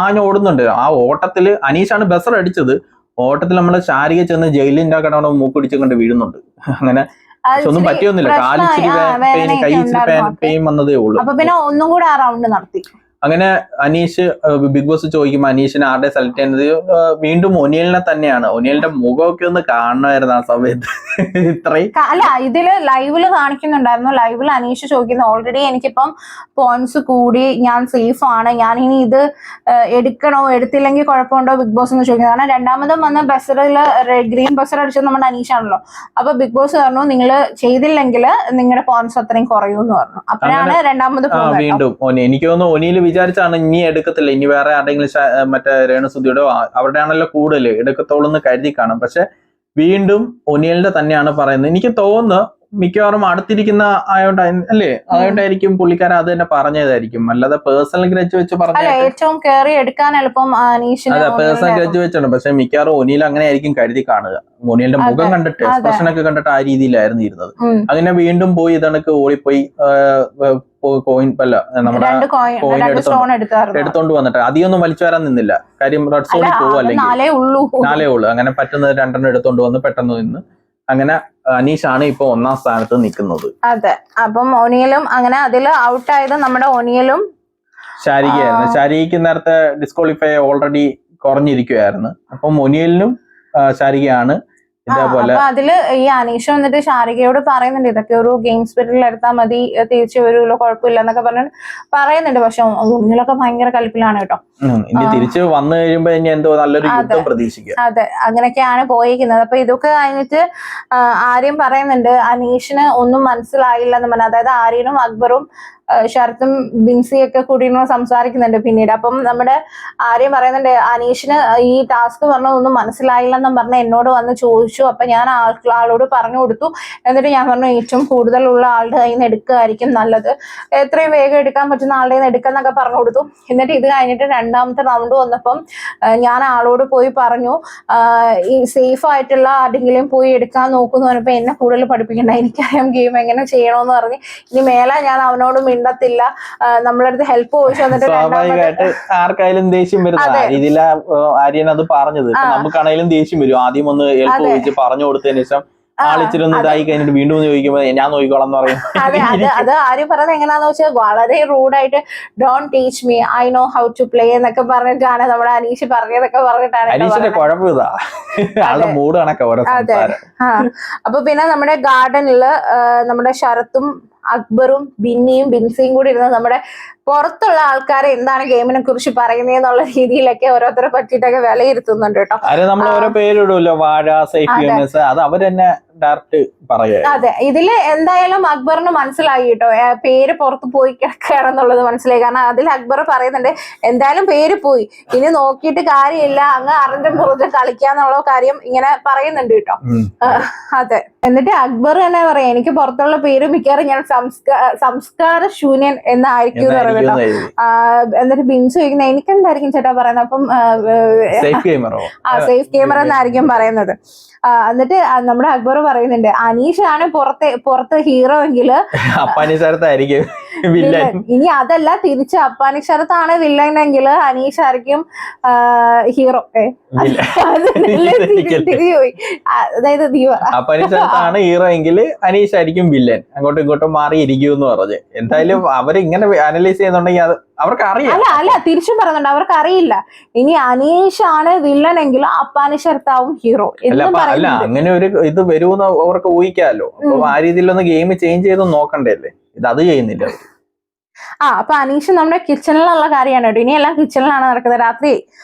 ആഞ്ഞ് ഓടുന്നുണ്ട്. ആ ഓട്ടത്തില് അനീഷാണ് ബസർ അടിച്ചത്. ഓട്ടത്തിൽ നമ്മള് ശാരിക ചെന്ന് ജയിലിന്റെ കടവിടെ മൂക്കുടിച്ച് കൊണ്ട് വീഴുന്നുണ്ട്. അങ്ങനെ ഒന്നും പറ്റിയൊന്നുമില്ല, കാലിച്ചിരി കൈ ഇച്ചിരി പെയിൻ വന്നതേ ഉള്ളൂ. അപ്പൊ പിന്നെ ഒന്നും കൂടെ ആ റൗണ്ട് നടത്തി. അങ്ങനെ അനീഷ് ബിഗ് ബോസ് ചോദിക്കുമ്പോൾ അനീഷിനെ ആരുടെ സെലക്ട് ചെയ്യുന്നത് വീണ്ടും ഒനിയലിനെ തന്നെയാണ്. ഒനിയലിന്റെ മുഖമൊക്കെ ഒന്ന് കാണണമായിരുന്നു ആ സമയത്ത്. ഇത്രയും അല്ല ഇതില് ലൈവില് കാണിക്കുന്നുണ്ടായിരുന്നു. ലൈവിൽ അനീഷ് ചോദിക്കുന്നത് ഓൾറെഡി എനിക്കിപ്പം പോയിന്റ്സ് കൂടി, ഞാൻ സേഫ് ആണ്, ഞാൻ ഇനി ഇത് എടുക്കണോ എടുത്തില്ലെങ്കിൽ കുഴപ്പമുണ്ടോ ബിഗ് ബോസ് എന്ന് ചോദിക്കുന്നത്. കാരണം രണ്ടാമതും വന്ന ബസറില് ഗ്രീൻ ബസർ അടിച്ചത് നമ്മുടെ അനീഷാണല്ലോ. അപ്പൊ ബിഗ് ബോസ് പറഞ്ഞു നിങ്ങൾ ചെയ്തില്ലെങ്കിൽ നിങ്ങളുടെ പോയിന്റ്സ് അത്രയും കുറയൂന്ന് പറഞ്ഞു. അപ്പോഴാണ് രണ്ടാമത് വീണ്ടും എനിക്ക് തോന്നുന്നു ഒനിയിൽ വിചാരിച്ചാണ് ഇനി എടുക്കത്തില്ല, ഇനി വേറെ ആരുടെങ്കിലും മറ്റേ രേണുസുധിയുടെ അവരുടെ ആണല്ലോ കൂടുതൽ എടുക്കത്തോളൂ എന്ന് കരുതി കാണും. പക്ഷെ വീണ്ടും ഒനിയലിന്റെ തന്നെയാണ് പറയുന്നത്. എനിക്ക് തോന്നുന്നു മിക്കവാറും അടുത്തിരിക്കുന്ന ആയോണ്ടായിരിക്കും പുള്ളിക്കാരൻ അത് തന്നെ പറഞ്ഞതായിരിക്കും. അല്ലാതെ പേഴ്സണൽ ഗ്രഡ്ജ് വെച്ച് പറഞ്ഞ ഏറ്റവും കയറി എടുക്കാൻ എളുപ്പം അതെ പേഴ്സണൽ ഗ്രഡ്ജ് വെച്ചാണ്. പക്ഷെ മിക്കവാറും ഒനിയിൽ അങ്ങനെ ആയിരിക്കും കരുതി കാണുക. ഒനിയലിന്റെ മുഖം കണ്ടിട്ട് എക്സ്പ്രഷൻ ഒക്കെ കണ്ടിട്ട് ആ രീതിയിലായിരുന്നു ഇരുന്നത്. അങ്ങനെ വീണ്ടും പോയി ഇതണക്ക് ഓടിപ്പോയി കോയിൻ അല്ല നമ്മുടെ കോയിൻ എടുത്തോണ്ട് വന്നിട്ട് അധികമൊന്നും വലിച്ചു വരാൻ നിന്നില്ല. കാര്യം റെഡ് സോണിൽ പോകും, അല്ലെങ്കിൽ 4 ഉള്ളൂ. അങ്ങനെ പറ്റുന്നത് 2 എടുത്തോണ്ട് വന്ന് പെട്ടെന്ന് നിന്ന്. അങ്ങനെ അനീഷാണ് ഇപ്പൊ 1ാം സ്ഥാനത്ത് നിൽക്കുന്നത്. അതെ, അപ്പം ഒനിയലും അങ്ങനെ അതിൽ ഔട്ടായത് നമ്മുടെ ഒനിയലും ശാരികയായിരുന്നു. ശാരികയ്ക്ക് നേരത്തെ ഡിസ്ക്വാളിഫൈ ഓൾറെഡി കുറഞ്ഞിരിക്കുകയായിരുന്നു. അപ്പം ഒനിയലിനും ശാരികയാണ് ഇതേപോലെ. അതില് ഈ അനീഷ വന്നിട്ട് ശാരികയോട് പറയുന്നുണ്ട് ഇതൊക്കെ ഒരു ഗെയിം സ്പിരിറ്റിൽ എടുത്താൽ മതി, തിരിച്ചു വരുമല്ലോ, കുഴപ്പമില്ല എന്നൊക്കെ പറഞ്ഞിട്ട് പറയുന്നുണ്ട്. പക്ഷെ ഒന്നിലൊക്കെ ഭയങ്കര കലിപ്പിലാണ് കേട്ടോ. ഇനി തിരിച്ചു വന്നു കഴിയുമ്പോ ഇനി എന്തോ നല്ലൊരു യുദ്ധം പ്രതീക്ഷിക്കാം. അതെ, അങ്ങനെയൊക്കെയാണ് പോയിരിക്കുന്നത്. അപ്പൊ ഇതൊക്കെ കഴിഞ്ഞിട്ട് ആര്യം പറയുന്നുണ്ട് അനീഷിന് ഒന്നും മനസ്സിലായില്ലെന്ന് പറഞ്ഞു. അതായത് ആര്യനും അക്ബറും ശരത്തും ബിൻസിയൊക്കെ കൂടി സംസാരിക്കുന്നുണ്ട് പിന്നീട്. അപ്പം നമ്മുടെ ആര്യം പറയുന്നുണ്ട് അനീഷിന് ഈ ടാസ്ക് പറഞ്ഞതൊന്നും മനസ്സിലായില്ലെന്നും പറഞ്ഞ് എന്നോട് വന്ന് ചോദിച്ചു. അപ്പൊ ഞാൻ ആളോട് പറഞ്ഞു കൊടുത്തു. എന്നിട്ട് ഞാൻ പറഞ്ഞു ഏറ്റവും കൂടുതലുള്ള ആളുടെ കയ്യിൽ നിന്ന് എടുക്കുകയായിരിക്കും നല്ലത്, എത്രയും വേഗം എടുക്കാൻ പറ്റുന്ന ആളുടെ നിന്ന് എടുക്കാന്നൊക്കെ പറഞ്ഞു കൊടുത്തു. എന്നിട്ട് ഇത് കഴിഞ്ഞിട്ട് രണ്ടാമത്തെ റൗണ്ട് വന്നപ്പം ഞാൻ ആളോട് പോയി പറഞ്ഞു ഈ സേഫ് ആയിട്ടുള്ള ആരെങ്കിലും പോയി എടുക്കാൻ നോക്കുന്നു പറഞ്ഞപ്പോ എന്നെ കൂടുതൽ പഠിപ്പിക്കണ്ട, എനിക്കറിയാം ഗെയിം എങ്ങനെ ചെയ്യണമെന്ന് പറഞ്ഞ് ഇനി മേലെ ഞാൻ അവനോട് മിണ്ടത്തില്ല, നമ്മളടുത്ത് ഹെൽപ്പ് ചോദിച്ചു. വന്നിട്ട് സ്വാഭാവികമായിട്ട് ആർക്കായാലും ദേഷ്യം വരുന്ന രീതിയിൽ ആര്യൻ അത് പറഞ്ഞത്. നമുക്കാണെങ്കിലും ദേഷ്യം വരും. ആദ്യം ഒന്ന് ഹെൽപ്പ് ചോദിച്ച് പറഞ്ഞു കൊടുത്തതിന് ശേഷം ആളിച്ചിരി ഒന്ന് ഇതായി കഴിഞ്ഞിട്ട് വീണ്ടും ചോദിക്കുമ്പോ ഞാൻ നോക്കിക്കോളാം എന്ന് പറയും. അത് ആരും പറയുന്നത് എങ്ങനെയാന്ന് വെച്ചാൽ വളരെ റൂഡായിട്ട് don't teach me, I know how to play എന്നൊക്കെ പറഞ്ഞിട്ടാണ് നമ്മുടെ അനീഷ് പറഞ്ഞതൊക്കെ പറഞ്ഞിട്ടാണ്. അനീഷിന്റെ കുഴപ്പം ഇതാ, ആളുടെ മൂഡ് കണക്കാ ഓരോ സംസാരം. അപ്പൊ പിന്നെ നമ്മുടെ ഗാർഡനില് നമ്മുടെ ശരത്തും അക്ബറും ബിന്നിയും ബിൻസിയും കൂടി ഇരുന്ന് നമ്മുടെ പുറത്തുള്ള ആൾക്കാരെ എന്താണ് ഗെയിമിനെ കുറിച്ച് പറയുന്നതെന്നുള്ള രീതിയിലൊക്കെ ഓരോരുത്തരെ പറ്റിയിട്ടൊക്കെ വിലയിരുത്തുന്നുണ്ട് കേട്ടോ. അത് നമ്മൾ ഓരോ പേരിടുമല്ലോ, വാഴ, സേഫ്, അത് അവർ തന്നെ ഡയറക്റ്റ് പറയാ. അതെ, ഇതില് എന്തായാലും അക്ബറിന് മനസ്സിലായി കേട്ടോ, പേര് പുറത്ത് പോയി കിടക്കുകയാണെന്നുള്ളത് മനസ്സിലായി. കാരണം അതിൽ അക്ബർ പറയുന്നുണ്ട് എന്തായാലും പേര് പോയി, ഇനി നോക്കിയിട്ട് കാര്യമില്ല, അങ്ങ് അറിഞ്ഞും പുറത്തും കളിക്കാന്നുള്ള കാര്യം ഇങ്ങനെ പറയുന്നുണ്ട് കേട്ടോ. അതെ, എന്നിട്ട് അക്ബർ തന്നെ പറയാം എനിക്ക് പുറത്തുള്ള പേര് മിക്കവാറും ഞാൻ സംസ്കാര ശൂന്യൻ എന്നായിരിക്കും എന്ന് പറയുന്നത്. എന്നിട്ട് ബിൻസു ചോദിക്കുന്നത് എനിക്കെന്തായിരിക്കും ചേട്ടാ പറയുന്നത്, അപ്പം സേഫ് ഗെയിമർ എന്നായിരിക്കും പറയുന്നത്. എന്നിട്ട് നമ്മുടെ അക്ബർ പറയുന്നുണ്ട് അനീഷാണ് പുറത്ത് ഹീറോ എങ്കില് ഇനി അതല്ല തിരിച്ച് അപ്പാനി ശരത്താണ് വില്ലൻ എങ്കിൽ അനീഷായിരിക്കും ഹീറോ. അതായത് അപ്പാനിശരത്താണ് ഹീറോ എങ്കിൽ അനീഷായിരിക്കും വില്ലൻ, അങ്ങോട്ടും ഇങ്ങോട്ടും മാറിയിരിക്കും എന്ന് പറഞ്ഞ്. എന്തായാലും അവരിങ്ങനെ അനലൈസ് ചെയ്യുന്നുണ്ടെങ്കിൽ അത് അവർക്ക് അറിയാം. അല്ല തിരിച്ചും പറയുന്നുണ്ട് അവർക്ക് അറിയില്ല, ഇനി അനീഷാണ് വില്ലൻ എങ്കിൽ അപ്പാനി ശരത്താവും ഹീറോ. അല്ല അങ്ങനെ ഒരു ഇത് വരുമെന്ന് അവർക്ക് ഊഹിക്കാമല്ലോ. അപ്പൊ ആ രീതിയിലൊന്ന് ഗെയിം ചേഞ്ച് ചെയ്ത് നോക്കണ്ടല്ലേ, ഇത് അത് ചെയ്യുന്നില്ല. അപ്പൊ അനീഷ് നമ്മുടെ കിച്ചണിലുള്ള കാര്യമാണ് കേട്ടോ, ഇനിയെല്ലാം കിച്ചണിലാണ് നടക്കുന്നത് രാത്രി.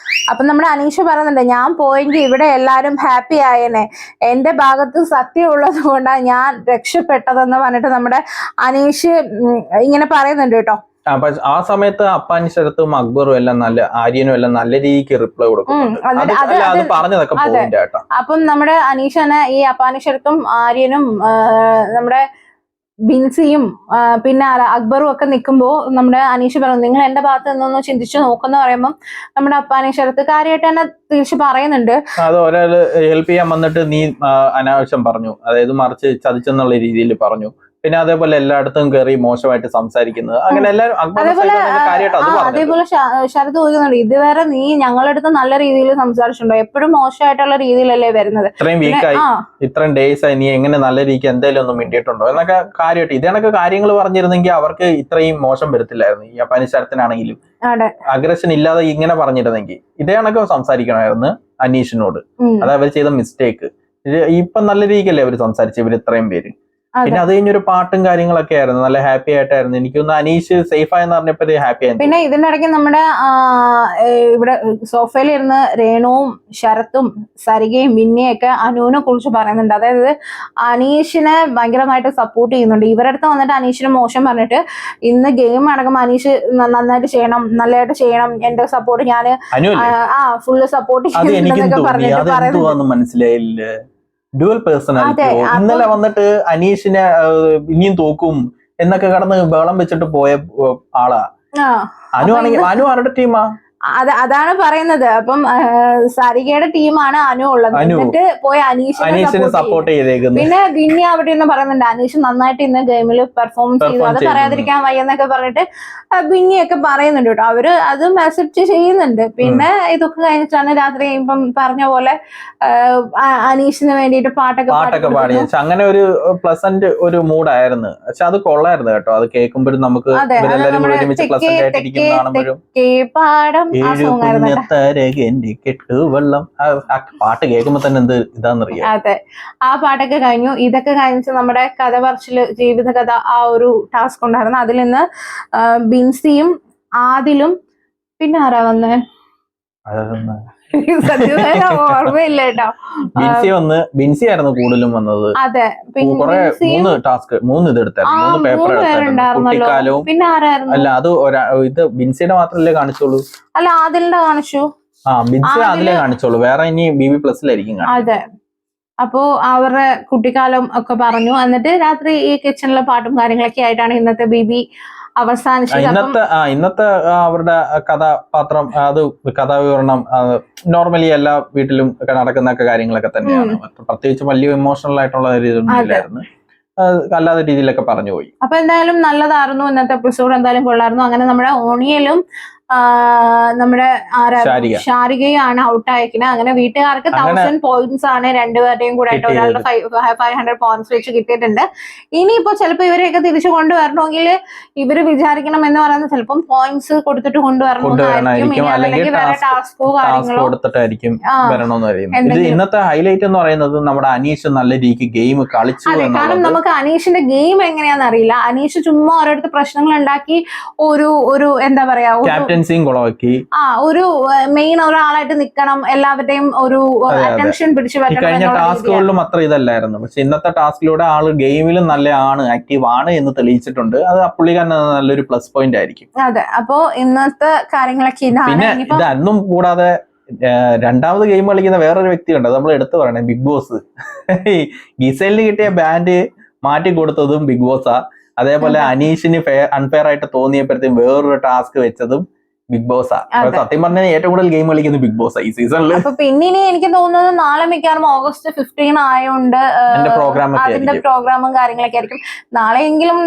അപ്പൊ നമ്മുടെ അനീഷ് പറയുന്നുണ്ട് ഞാൻ പോയെങ്കിൽ ഇവിടെ എല്ലാരും ഹാപ്പി ആയേനെ, എന്റെ ഭാഗത്ത് സത്യം ഉള്ളത് കൊണ്ടാണ് ഞാൻ രക്ഷപ്പെട്ടതെന്ന് പറഞ്ഞിട്ട് നമ്മുടെ അനീഷ് ഇങ്ങനെ പറയുന്നുണ്ട് കേട്ടോ. അപ്പൊ ആ സമയത്ത് അപ്പാനി ശരത്തും അക്ബറും എല്ലാം ആര്യനും എല്ലാം നല്ല രീതിക്ക് റിപ്ലൈ കൊടുക്കും. അപ്പം നമ്മുടെ അനീഷ് തന്നെ ഈ അപ്പാനി ശരത്തും ആര്യനും നമ്മുടെ ബിൻസിയും പിന്നെ അക്ബറും ഒക്കെ നിൽക്കുമ്പോ നമ്മുടെ അനീഷ് പറഞ്ഞു നിങ്ങൾ എന്റെ ഭാഗത്ത് നിന്നൊന്ന് ചിന്തിച്ചു നോക്കുന്ന പറയുമ്പോൾ നമ്മുടെ അപ്പാനി ശരത്ത് കാര്യമായിട്ട് തന്നെ തിരിച്ച് പറയുന്നുണ്ട്. അത് ഒരാള് ഹെൽപ്പ് ചെയ്യാൻ വന്നിട്ട് നീ അനാവശ്യം പറഞ്ഞു, അതായത് മറിച്ച് ചതിച്ചെന്നുള്ള രീതിയിൽ പറഞ്ഞു. പിന്നെ അതേപോലെ എല്ലായിടത്തും കയറി മോശമായിട്ട് സംസാരിക്കുന്നത്, അങ്ങനെ എല്ലാവരും അതേപോലെ ശരത് ചോദിക്കുന്നുണ്ട് ഇതുവരെ നീ ഞങ്ങളുടെ അടുത്ത് നല്ല രീതിയിൽ സംസാരിച്ചിട്ടുണ്ടോ, എപ്പോഴും മോശമായിട്ടുള്ള രീതിയിലല്ലേ വരുന്നത്, ഇത്രയും വീക്കായി ഇത്രയും ഡേയ്സ് ആയി നീ എങ്ങനെ നല്ല രീതിക്ക് എന്തായാലും ഒന്നും മിണ്ടിയിട്ടുണ്ടോ എന്നൊക്കെ കാര്യമായിട്ട് ഇതേണൊക്കെ കാര്യങ്ങൾ പറഞ്ഞിരുന്നെങ്കിൽ അവർക്ക് ഇത്രയും മോശം വരത്തില്ലായിരുന്നു. ഈ അപ്പാനി ശരത്തിനാണെങ്കിലും അഗ്രഷൻ ഇല്ലാതെ ഇങ്ങനെ പറഞ്ഞിരുന്നെങ്കിൽ ഇതേ കണക്ക് സംസാരിക്കണമായിരുന്നു അനീഷിനോട്. അത് അവർ ചെയ്ത മിസ്റ്റേക്ക്. ഇപ്പൊ നല്ല രീതിക്കല്ലേ അവര് സംസാരിച്ചു ഇവര് ഇത്രയും പേര്. പിന്നെ അത് കഴിഞ്ഞൊരു പാട്ടും കാര്യങ്ങളൊക്കെ ആയിരുന്നു, നല്ല ഹാപ്പി ആയിട്ടായിരുന്നു. എനിക്കൊന്ന് അനീഷ് സേഫ് ആയെന്ന് പറഞ്ഞപ്പോ ഹാപ്പി ആയിരുന്നു. പിന്നെ ഇതിന്റെ ഇടയ്ക്ക് നമ്മുടെ ഇവിടെ സോഫയിൽ ഇരുന്ന് രേണുവും ശരത്തും സരികയും മിന്നയും ഒക്കെ അനുവിനെ കുറിച്ച് പറയുന്നുണ്ട്. അതായത് അനീഷിനെ ഭയങ്കരമായിട്ട് സപ്പോർട്ട് ചെയ്യുന്നുണ്ട്. ഇവരുടെ അടുത്ത് വന്നിട്ട് അനീഷിന് മോശം പറഞ്ഞിട്ട് ഇന്ന് ഗെയിം അടക്കം അനീഷ് നന്നായിട്ട് ചെയ്യണം, നല്ലതായിട്ട് ചെയ്യണം, എന്റെ സപ്പോർട്ട് ഞാൻ ഫുള്ള് സപ്പോർട്ട് ചെയ്യുന്നുണ്ടെന്നൊക്കെ പറഞ്ഞിട്ട് പറയുന്നുണ്ട്. മനസ്സിലായില്ല ഡ്യുവൽ പേഴ്സണാലിറ്റി. ഇന്നലെ വന്നിട്ട് അനീഷിനെ ഇനിയും തോക്കും എന്നൊക്കെ കടന്ന് ബഹളം വെച്ചിട്ട് പോയ ആളാ അനു. ആണെങ്കിൽ അനു ആരുടെ ടീമാ? അതാണ് പറയുന്നത്. അപ്പം സരികയുടെ ടീമാണ് അനു ഉള്ളത്. എന്നിട്ട് പോയി അനീഷിനെ സപ്പോർട്ട് ചെയ്തേക്കുന്നത്. പിന്നെ വിന്നി അവിടെ നിന്ന് പറയുന്നുണ്ട് അനീഷ് നന്നായിട്ട് ഇന്ന് ഗെയിമിൽ പെർഫോമൻസ് ചെയ്തു, അത് പറയാതിരിക്കാൻ വയ്യെന്നൊക്കെ പറഞ്ഞിട്ട് വിന്നിയൊക്കെ പറയുന്നുണ്ട് കേട്ടോ. അവര് അത് മെസ്സേജ് ചെയ്യുന്നുണ്ട്. പിന്നെ ഇതൊക്കെ കഴിഞ്ഞിട്ടാണ് രാത്രി ഇപ്പം പറഞ്ഞ പോലെ അനീഷിന് വേണ്ടിയിട്ട് പാട്ടൊക്കെ പാടി. അങ്ങനെ ഒരു പ്ലസന്റ് ഒരു മൂഡായിരുന്നു. പക്ഷെ അത് കൊള്ളായിരുന്നു കേട്ടോ. അത് കേൾക്കുമ്പോഴും നമുക്ക് പാടം വെള്ളം പാട്ട് കേൾക്കുമ്പോ തന്നെ എന്ത് ഇതാന്നറിയാം. അതെ, ആ പാട്ടൊക്കെ കഴിഞ്ഞു. ഇതൊക്കെ കഴിഞ്ഞ് നമ്മുടെ കഥ പറച്ചില് ജീവിതകഥ ആ ഒരു ടാസ്ക് ഉണ്ടായിരുന്നു. അതിൽ നിന്ന് ബിൻസിയും ആദിലും പിന്നെ ആരാ വന്നേ ഓർമ്മയില്ല കേട്ടോ. ബിൻസി ആയിരുന്നു കൂടുതലും വന്നത്. അതെ, മൂന്ന് ഇതെടുത്തായിരുന്നു, 3 പേപ്പർ എടുത്തായിരുന്നു. പിന്നെ ആരായിരുന്നു? അല്ല അത് ഇത് ബിൻസിയുടെ മാത്രല്ലേ കാണിച്ചോളൂ. അല്ല ആദിലിന്റെ കാണിച്ചു. ബിൻസി അതിലേ കാണിച്ചോളൂ, വേറെ ഇനി BB+ലായിരിക്കും. അതെ, അപ്പോ അവരുടെ കുട്ടിക്കാലം ഒക്കെ പറഞ്ഞു. എന്നിട്ട് രാത്രി ഈ കിച്ചണിലെ പാട്ടും കാര്യങ്ങളൊക്കെ ആയിട്ടാണ് ഇന്നത്തെ BB അവസാനിച്ചത്. ഇന്നത്തെ അവരുടെ കഥാപാത്രം അത് കഥാവിവരണം നോർമലി എല്ലാ വീട്ടിലും ഒക്കെ നടക്കുന്ന കാര്യങ്ങളൊക്കെ തന്നെയാണ്. പ്രത്യേകിച്ച് വലിയ ഇമോഷണൽ ആയിട്ടുള്ള രീതിയിലൊന്നും ഇല്ലായിരുന്നു, അല്ലാത്ത രീതിയിലൊക്കെ പറഞ്ഞു പോയി. അപ്പൊ എന്തായാലും നല്ലതായിരുന്നു ഇന്നത്തെ എപ്പിസോഡ്, എന്തായാലും കൊള്ളായിരുന്നു. അങ്ങനെ നമ്മുടെ ഓണിയലും നമ്മുടെ ഷാരികയാണ് ഔട്ട് അയക്കുന്നത്. അങ്ങനെ വീട്ടുകാർക്ക് 1000 പോയിന്റ്സ് ആണ് രണ്ടുപേരുടെയും കൂടെ ആയിട്ട് ഒരാളുടെ 500 പോയിന്റ്സ് വെച്ച് കിട്ടിയിട്ടുണ്ട്. ഇനിയിപ്പോ ചിലപ്പോ ഇവരെയൊക്കെ തിരിച്ചു കൊണ്ടുവരണമെങ്കിൽ ഇവര് വിചാരിക്കണം എന്ന് പറയുന്നത് ചിലപ്പം പോയിന്റ്സ് കൊടുത്തിട്ട് കൊണ്ടുവരണമെന്നായിരിക്കും, അല്ലെങ്കിൽ വേറെ ടാസ്കോ കാര്യങ്ങളോ കൊടുത്തിട്ടായിരിക്കും വരണമെന്ന്. ഇന്നത്തെ ഹൈലൈറ്റ് എന്ന് പറയുന്നത് നമ്മുടെ അനീഷ് നല്ല രീതിക്ക് ഗെയിം കളിച്ചു. കാരണം നമുക്ക് അനീഷിന്റെ ഗെയിം എങ്ങനെയാണെന്ന് അറിയില്ല. അനീഷ് ചുമ്മാ ഓരോരുത്തർ പ്രശ്നങ്ങൾ ഉണ്ടാക്കി ഒരു എന്താ പറയാ സസ്പെൻസിങ് കുളവാക്കി. ഒരു മെയിൻ ഒരാളായിട്ട് നിക്കണം, എല്ലാവരുടെയും ഒരു അറ്റൻഷൻ പിടിച്ചു പറ്റണം. കഴിഞ്ഞ ടാസ്കുകളിലും അത്ര ഇതല്ലായിരുന്നു. പക്ഷെ ഇന്നത്തെ ടാസ്കിലൂടെ ആള് ഗെയിമിലും നല്ല ആക്റ്റീവ് ആണ് എന്ന് തെളിയിച്ചിട്ടുണ്ട്. അത് പുള്ളിക്കാരൻ നല്ലൊരു പ്ലസ് പോയിന്റ് ആയിരിക്കും. അതെ, അപ്പോ ഇന്നത്തെ കാര്യങ്ങളൊക്കെ ഇതാണ്. പിന്നെ ഇതൊന്നും കൂടാതെ രണ്ടാമത് ഗെയിം കളിക്കുന്ന വേറൊരു വ്യക്തിയുണ്ട്, അത് നമ്മൾ എടുത്തു പറയണേ, ബിഗ് ബോസ്. ഗിസൈലിന് കിട്ടിയ ബാൻഡ് മാറ്റി കൊടുത്തതും ബിഗ് ബോസാ. അതേപോലെ അനീഷിന് അൺഫെയർ ആയിട്ട് തോന്നിയപ്പോഴത്തേക്കും വേറൊരു ടാസ്ക് വെച്ചതും ബിഗ് ബോസാ. സത്യം പറഞ്ഞാൽ ഏറ്റവും കൂടുതൽ ഗെയിം കളിക്കുന്നത് ബിഗ് ബോസാ ഈ സീസണിൽ. അപ്പൊ പിന്നെ എനിക്ക് തോന്നുന്നത് നാളെ മിക്കവാറും August 15 ആയതുകൊണ്ട് അതിന്റെ പ്രോഗ്രാമും കാര്യങ്ങളൊക്കെ ആയിരിക്കും. നാളെയെങ്കിലും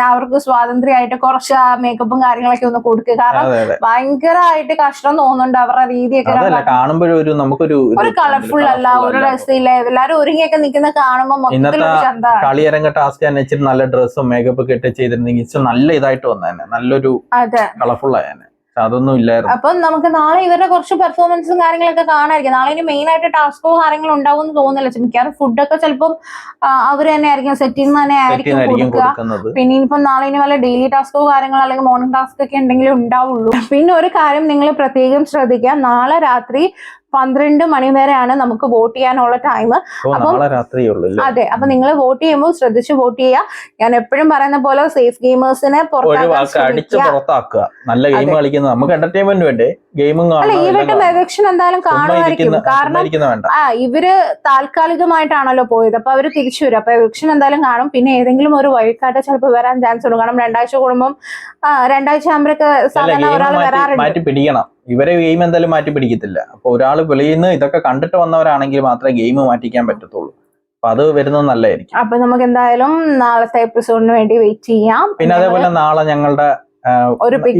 അവർക്ക് സ്വാതന്ത്ര്യമായിട്ട് കുറച്ച് മേക്കപ്പും കാര്യങ്ങളൊക്കെ ഒന്ന് കൊടുക്കുക. കാരണം ഭയങ്കരമായിട്ട് കഷ്ടം തോന്നുന്നുണ്ട് അവരുടെ രീതിയൊക്കെ കാണുമ്പോഴൊരു നമുക്കൊരു കളർഫുൾ അല്ല, ഒരു രസമില്ല. എല്ലാരും ഒരുങ്ങിയൊക്കെ നിൽക്കുന്ന കാണുമ്പോൾ ഇന്നത്തെ കളിയരങ്ങ ടാസ്ക് വെച്ചിട്ട് നല്ല ഡ്രസ്സും മേക്കപ്പ് ഒക്കെ ഇട്ട് ചെയ്തിരുന്നെങ്കിൽ നല്ല ഇതായിട്ട് വന്നേനെ, നല്ലൊരു കളർഫുൾ ആയേനെ. അതൊന്നും ഇല്ലായിരുന്നു. അപ്പൊ നമുക്ക് നാളെ ഇവരുടെ കുറച്ച് പെർഫോമൻസും കാര്യങ്ങളൊക്കെ കാണാതിരിക്കും. നാളെ ഇനി മെയിൻ ആയിട്ട് ടാസ്കോ കാര്യങ്ങളോ ഉണ്ടാവും എന്ന് തോന്നുന്നില്ല. മിക്കവാറും ഫുഡൊക്കെ ചിലപ്പം അവർ തന്നെ ആയിരിക്കും സെറ്റ് ചെയ്യുന്ന തന്നെ ആയിരിക്കും കൊടുക്കുക. പിന്നെ ഇനിയിപ്പം നാളെ ഇനി വല്ല ഡെയിലി ടാസ്കോ കാര്യങ്ങളോ അല്ലെങ്കിൽ മോർണിംഗ് ടാസ്ക് ഒക്കെ ഉണ്ടെങ്കിലും ഉണ്ടാവുള്ളൂ. പിന്നെ ഒരു കാര്യം നിങ്ങൾ പ്രത്യേകം ശ്രദ്ധിക്കുക, നാളെ രാത്രി 12 മണി വരെയാണ് നമുക്ക് വോട്ട് ചെയ്യാനുള്ള ടൈം. അതെ, അപ്പൊ നിങ്ങൾ വോട്ട് ചെയ്യുമ്പോൾ ശ്രദ്ധിച്ച് വോട്ട് ചെയ്യുക. ഞാൻ എപ്പോഴും പറയുന്ന പോലെ സേഫ് ഗെയിമേഴ്സിനെ പുറത്താക്കുക. നല്ല ഗെയിം കളിക്കുന്നത് നമുക്ക് എന്റർടൈൻമെന്റ് വേണ്ടേ, ഗെയിമും ഈ വട്ടം എലക്ഷൻ എന്തായാലും കാണുമായിരിക്കും. കാരണം ഇവര് താൽക്കാലികമായിട്ടാണല്ലോ പോയത്, അപ്പൊ അവര് തിരിച്ചു വരും. അപ്പൊ എലക്ഷൻ എന്തായാലും കാണും. പിന്നെ ഏതെങ്കിലും ഒരു വഴിക്കാട്ട് ചിലപ്പോൾ വരാൻ ചാൻസ് ഉണ്ട്. കാരണം 2 ആഴ്ച കൂടുമ്പം 2 ആഴ്ച ആകുമ്പോഴൊക്കെ സാധാരണ ഒരാൾ വരാറുണ്ട്. ഇവരെ ഗെയിം എന്തായാലും മാറ്റി പിടിക്കത്തില്ല. അപ്പൊ ഒരാൾ വെളിയിൽ നിന്ന് ഇതൊക്കെ കണ്ടിട്ട് വന്നവരാണെങ്കിൽ മാത്രമേ ഗെയിം മാറ്റിക്കാൻ പറ്റത്തുള്ളൂ. അപ്പൊ അത് വരുന്നത് നല്ലതായിരിക്കും. അപ്പൊ നമുക്ക് എന്തായാലും നാളത്തെ എപ്പിസോഡിന് വേണ്ടി വെയിറ്റ് ചെയ്യാം. പിന്നെ അതേപോലെ നാളെ ഞങ്ങളുടെ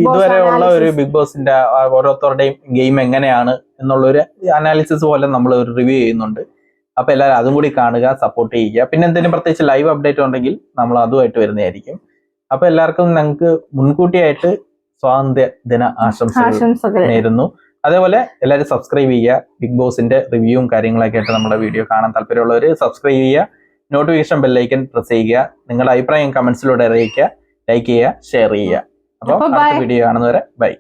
ഇതുവരെയുള്ള ഒരു ബിഗ് ബോസിന്റെ ഓരോരുത്തരുടെയും ഗെയിം എങ്ങനെയാണ് എന്നുള്ളൊരു അനാലിസിസ് പോലെ നമ്മൾ ഒരു റിവ്യൂ ചെയ്യുന്നുണ്ട്. അപ്പൊ എല്ലാവരും അതും കൂടി കാണുക, സപ്പോർട്ട് ചെയ്യുക. പിന്നെ എന്തെങ്കിലും പ്രത്യേകിച്ച് ലൈവ് അപ്ഡേറ്റ് ഉണ്ടെങ്കിൽ നമ്മൾ അതുമായിട്ട് വരുന്നതായിരിക്കും. അപ്പൊ എല്ലാവർക്കും ഞങ്ങൾക്ക് മുൻകൂട്ടിയായിട്ട് സ്വാതന്ത്ര്യ ദിന ആശംസകൾ നേരുന്നു. അതേപോലെ എല്ലാവരും സബ്സ്ക്രൈബ് ചെയ്യുക. ബിഗ് ബോസിന്റെ റിവ്യൂവും കാര്യങ്ങളൊക്കെ ആയിട്ട് നമ്മുടെ വീഡിയോ കാണാൻ താല്പര്യമുള്ളവർ സബ്സ്ക്രൈബ് ചെയ്യുക. നോട്ടിഫിക്കേഷൻ ബെല്ലൈക്കൻ പ്രസ് ചെയ്യുക. നിങ്ങളുടെ അഭിപ്രായം കമന്റ്സിലൂടെ അറിയിക്കുക. ലൈക്ക് ചെയ്യുക, ഷെയർ ചെയ്യുക. അപ്പോൾ അടുത്ത വീഡിയോ കാണുന്നവരെ ബൈ.